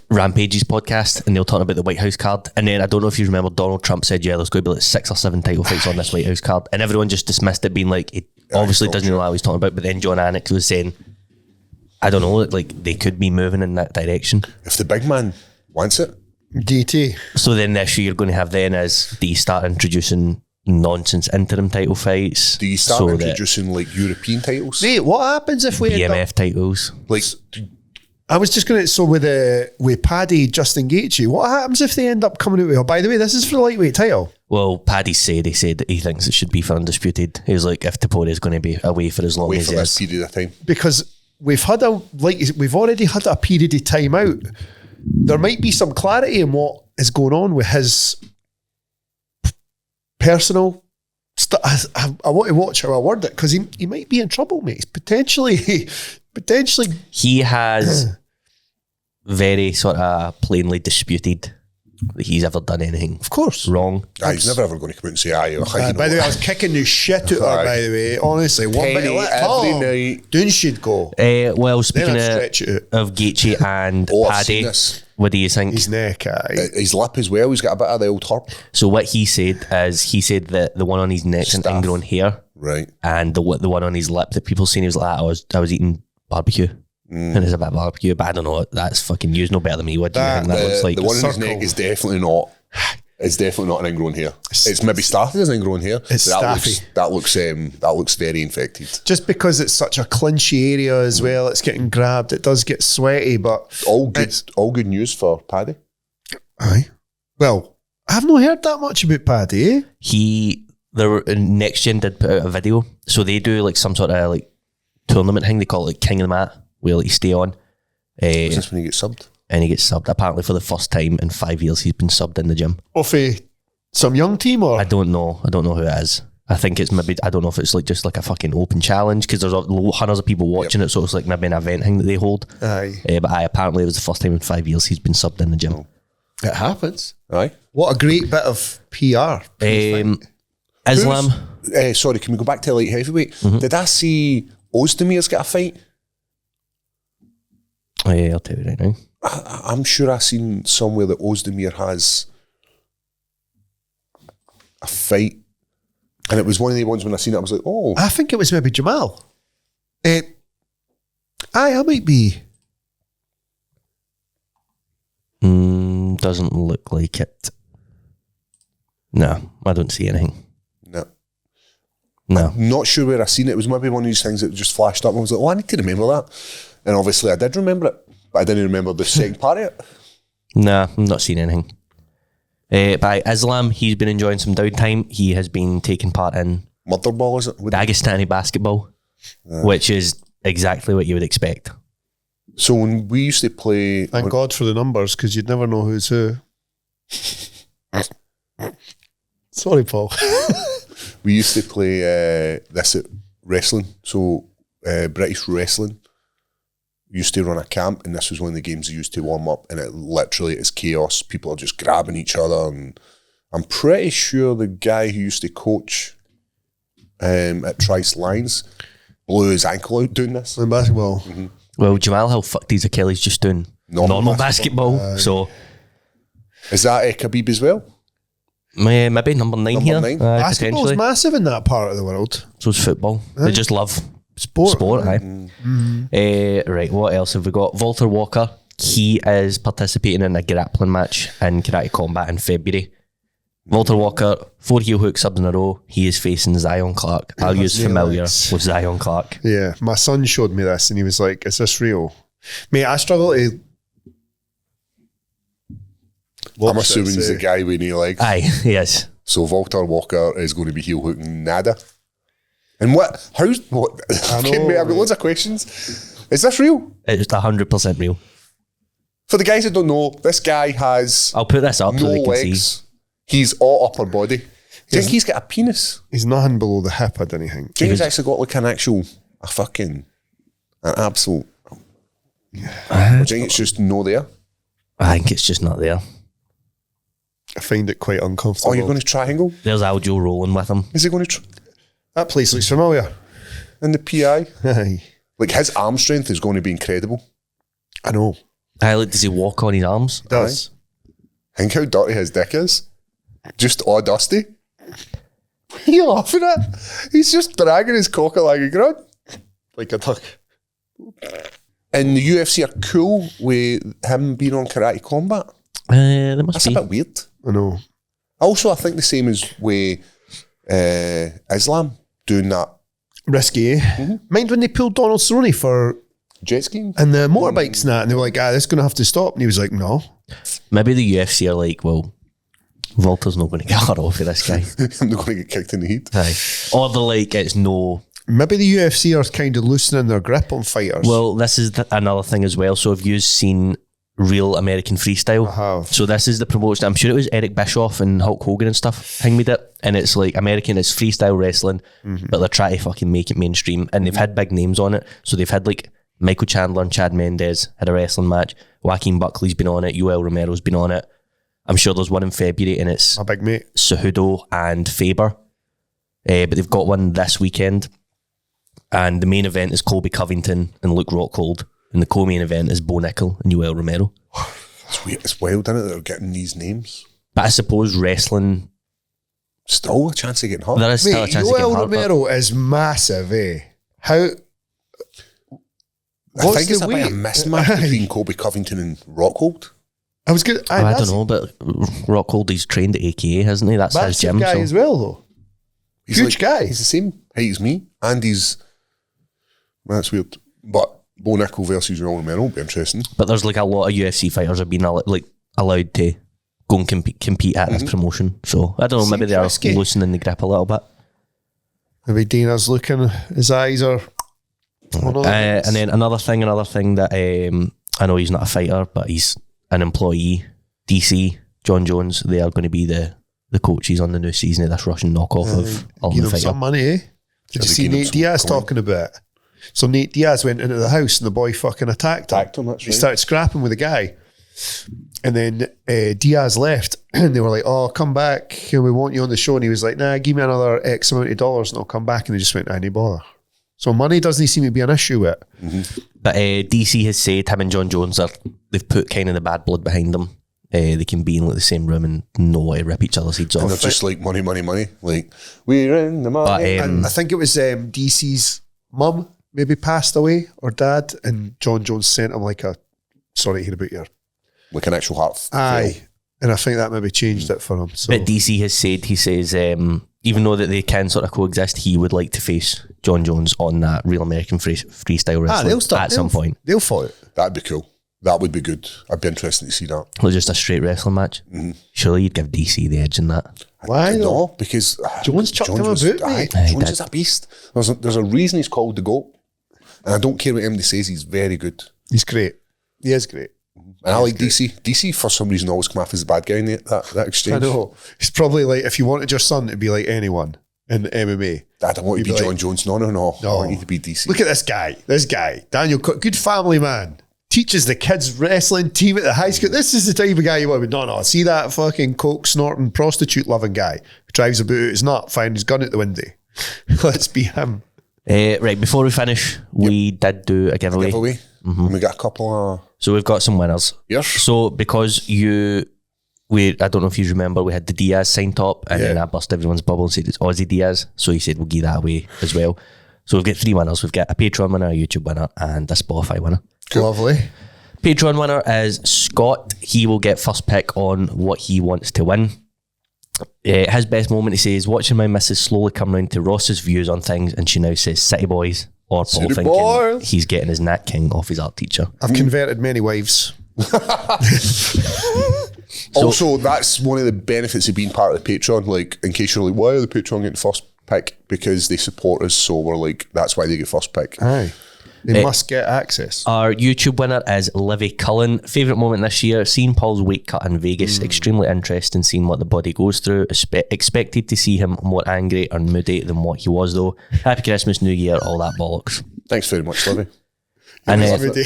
Rampage's podcast and they were talking about the White House card, and then I don't know if you remember Donald Trump said there's going to be like 6 or 7 title fights on this White House card, and everyone just dismissed it being like it obviously doesn't know what he's talking about. But then John Anik was saying, I don't know, like they could be moving in that direction if the big man wants it. DT. So then the issue you're going to have then is, do you start introducing nonsense interim title fights? Do you start introducing like European titles? Mate, what happens if we BMF titles? Like, I was just going to, so with Paddy, Justin Gaethje, what happens if they end up coming out with, oh, by the way, this is for the lightweight title? Well, Paddy said that he thinks it should be for undisputed. He was like, if Tapore is going to be away for as long as he is. Period of time. Because we've already had a period of time out. There might be some clarity in what is going on with his personal stuff. I want to watch how I word it, because he might be in trouble, mate. Potentially. He has very sort of plainly disputed that he's ever done anything, of course, wrong. He's never ever going to come out and say, by the way, I was kicking the shit out of her, by the way. Honestly, one bit of every night. Doon she'd go. Well, speaking of Gaethje and Paddy, what do you think? His neck, his lip as well. He's got a bit of the old herp. So what he said that the one on his neck's an ingrown hair, right? And the one on his lip that people seen, he was like, I was eating barbecue. And it's a bit of barbecue, but I don't know. That's fucking you know better than me. What do you think that looks like? The one on his neck is definitely not. It's definitely not an ingrown hair. It's maybe started as ingrown hair. It's staffy. That looks very infected. Just because it's such a clinchy area as well, it's getting grabbed. It does get sweaty, but all good news for Paddy. Aye. Well, I've not heard that much about Paddy. Next Gen did put out a video, so they do like some sort of like tournament thing. They call it like King of the Mat, where like you stay on. Is this when he gets subbed? And he gets subbed. Apparently, for the first time in 5 years, he's been subbed in the gym. Off some young team, or I don't know who it is. I think it's maybe, I don't know if it's like just like a fucking open challenge, because there's hundreds of people watching it, so it's like maybe an event thing that they hold. Aye. But apparently it was the first time in 5 years he's been subbed in the gym. It happens. Aye. What a great bit of PR. Islam. Sorry, can we go back to light heavyweight? Did I see 𝗟𝗘𝗔𝗧𝗛𝗘𝗥'𝗗 get a fight? Oh yeah, I'll tell you right now. I'm sure I've seen somewhere that 𝗟𝗘𝗔𝗧𝗛𝗧 has a fight, and it was one of the ones when I seen it, I was like, oh. I think it was maybe Jamal. I might be. Doesn't look like it. No, I don't see anything. No. I'm not sure where I seen it. It was maybe one of these things that just flashed up and I was like, oh, I need to remember that. And obviously I did remember it, but I didn't remember the second part of it. Nah, I'm not seeing anything. By Islam, he's been enjoying some downtime. He has been taking part in Murder ball, is it? Dagestani basketball, which is exactly what you would expect. So when we used to play... Thank God for the numbers, because you'd never know who's who. Sorry, Paul. We used to play this at wrestling. So British wrestling used to run a camp, and this was one of the games they used to warm up, and it literally is chaos. People are just grabbing each other, and I'm pretty sure the guy who used to coach at Trice Lines blew his ankle out doing this. In basketball. Well, Jamal Hill fucked his Achilles just doing normal basketball. So is that Khabib as well? Maybe number 9 here. Basketball's massive in that part of the world. So is football. They just love sport, aye. Right, what else have we got? Walter Walker, he is participating in a grappling match in Karate Combat in February. Walter Walker, 4 heel hook subs in a row. He is facing Zion Clark. Are you familiar with Zion Clark? Yeah, my son showed me this and he was like, is this real? Mate, I struggle to... I'm assuming he's the guy with knee legs. Aye, he is. So Walter Walker is going to be heel hooking nada. And what? I've got loads of questions. Is this real? It's 100% real. For the guys that don't know, this guy has... I'll put this up so they can legs. see. He's all upper body. Do you think he's got a penis? He's nothing below the hip, I don't think. Do you think he's actually got like an absolute... Or do you think it's just no there? I think it's just not there. I find it quite uncomfortable. Oh, you're going to triangle? There's Aljo rolling with him. Is he going to... That place looks familiar. And the PI? Aye. Like his arm strength is going to be incredible. I know. Does he walk on his arms? Does. Think how dirty his dick is. Just all dusty. What are you laughing at? He's just dragging his cock like a grunt. Like a duck. And the UFC are cool with him being on Karate Combat. They must That's be. a bit weird. I know. Also, I think the same as with Islam doing that. Risky, eh? Mind when they pulled Donald Cerrone for jet skiing? And the motorbikes and that, and they were like, this is going to have to stop. And he was like, no. Maybe the UFC are like, well, Walter's not going to get hurt off of this guy. I'm not going to get kicked in the head. Aye. Or they're like, it's no... Maybe the UFC are kind of loosening their grip on fighters. Well, this is another thing as well. So have you seen Real American Freestyle? I have. So this is the promotion. I'm sure it was Eric Bischoff and Hulk Hogan and stuff hang with it. And it's like American, it's freestyle wrestling, but they're trying to fucking make it mainstream. And they've had big names on it. So they've had like Michael Chandler and Chad Mendez had a wrestling match. Joaquin Buckley's been on it. Yoel Romero's been on it. I'm sure there's one in February and it's a big mate. Cejudo and Faber. But they've got one this weekend. And the main event is Colby Covington and Luke Rockhold. And the co-main event is Bo Nickel and Yoel Romero. It's weird. It's wild, isn't it, that they're getting these names? But I suppose wrestling... Still a chance of getting hurt. There is still a chance of getting hurt. Yoel Romero is massive, eh? How... I think it's a bit of a mismatch between Colby Covington and Rockhold. I was good. I don't know, but Rockholdy's trained at AKA, hasn't he? That's his gym. Guy as well, though. He's Huge guy. He's the same height as me, and he's... That's weird. But Bo Nickel versus Ron Romero will be interesting. But there's like a lot of UFC fighters have been allowed to go and compete at this promotion. So I don't know, maybe they are loosening the grip a little bit. Maybe Dana's looking, his eyes are... and then another thing that I know he's not a fighter, but he's an employee. DC, John Jones, they are going to be the coaches on the new season of this Russian knockoff of Ultimate Fighter. Some money, eh? Did you see Nate Diaz talking about it? So Nate Diaz went into the house and the boy fucking attacked him. That's He started scrapping with the guy. And then Diaz left and they were like, oh, come back, we want you on the show. And he was like, nah, give me another X amount of dollars and I'll come back. And they just went, I need bother. So money doesn't seem to be an issue with it. But DC has said him and John Jones they've put kind of the bad blood behind them. They can be in like the same room and know what to rip each other's heads off. And they're just like money. Like, we're in the money. But, and I think it was DC's mum maybe passed away or dad, and John Jones sent him like a sorry to hear about your... Like an actual heart. Aye. And I think that maybe changed it for him. So. But DC has said, he says, even though that they can sort of coexist, he would like to face John Jones on that Real American freestyle wrestling at some point. They'll fight. That'd be cool. That would be good. I'd be interested to see that. Like just a straight wrestling match. Surely you'd give DC the edge in that. Why? No, because Jones chucked him about, mate. Jones is a beast. There's a reason he's called the GOAT. And I don't care what anybody says, he's very good. He's great. He is great. And I like DC. DC, for some reason, always come off as the bad guy in that exchange. I know. He's probably like, if you wanted your son to be like anyone in MMA. I don't want you to be John Jones. No. I want you to be DC. Look at this guy. Daniel Cook, good family man. Teaches the kids wrestling team at the high school. This is the type of guy you want to be. No. See that fucking coke snorting, prostitute loving guy who drives about his nut, finds his gun out the window. Let's be him. Right, before we finish, we did do a giveaway. And we got a couple of... So we've got some winners. Yes. So because I don't know if you remember, we had the Diaz sign top and then I bust everyone's bubble and said it's Aussie Diaz. So he said we'll give that away as well. So we've got 3 winners. We've got a Patreon winner, a YouTube winner and a Spotify winner. Cool. Lovely. Patreon winner is Scott. He will get first pick on what he wants to win. His best moment, he says, watching my missus slowly come round to Ross's views on things and she now says City Boys. Or Paul thinking he's getting his Nat King off his art teacher. I've converted many wives. Also, that's one of the benefits of being part of the Patreon. Like, in case you're like, why are the Patreon getting first pick? Because they support us, so we're like, that's why they get first pick. Aye. They must get access. Our YouTube winner is 𝗟𝗘𝗗𝗔𝗦𝗧. Favourite moment this year, seeing Paul's weight cut in Vegas. Extremely interesting seeing what the body goes through. Expected to see him more angry or moody than what he was though. Happy Christmas, New Year, all that bollocks. Thanks very much, Livy. And moody.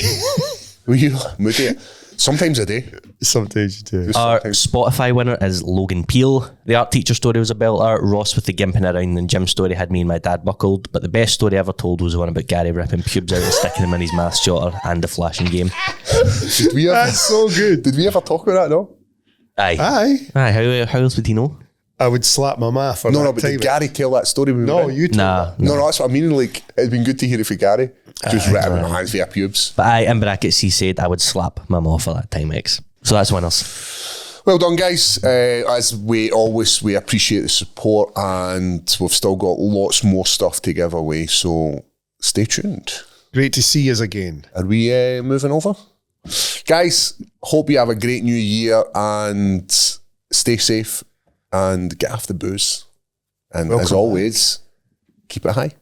Were you moody? Sometimes I do. Sometimes you do. Our Spotify winner is Logan Peel. The art teacher story was a belter. Ross with the gimping around and gym story had me and my dad buckled. But the best story ever told was the one about Gary ripping pubes out and sticking them in his math shotter and the flashing game. That's so good. Did we ever talk about that, no? Aye. How else would he know? I would slap my math for but did Gary tell that story? No, you told that. No, that's what I mean. Like, it'd been good to hear it for Gary. Just ripping my hands via pubes. But in brackets, he said I would slap my mom for that time X. So that's winners. Well done, guys. As we always, we appreciate the support and we've still got lots more stuff to give away. So stay tuned. Great to see us again. Are we moving over? Guys, hope you have a great new year and stay safe and get off the booze. And as always, keep it high.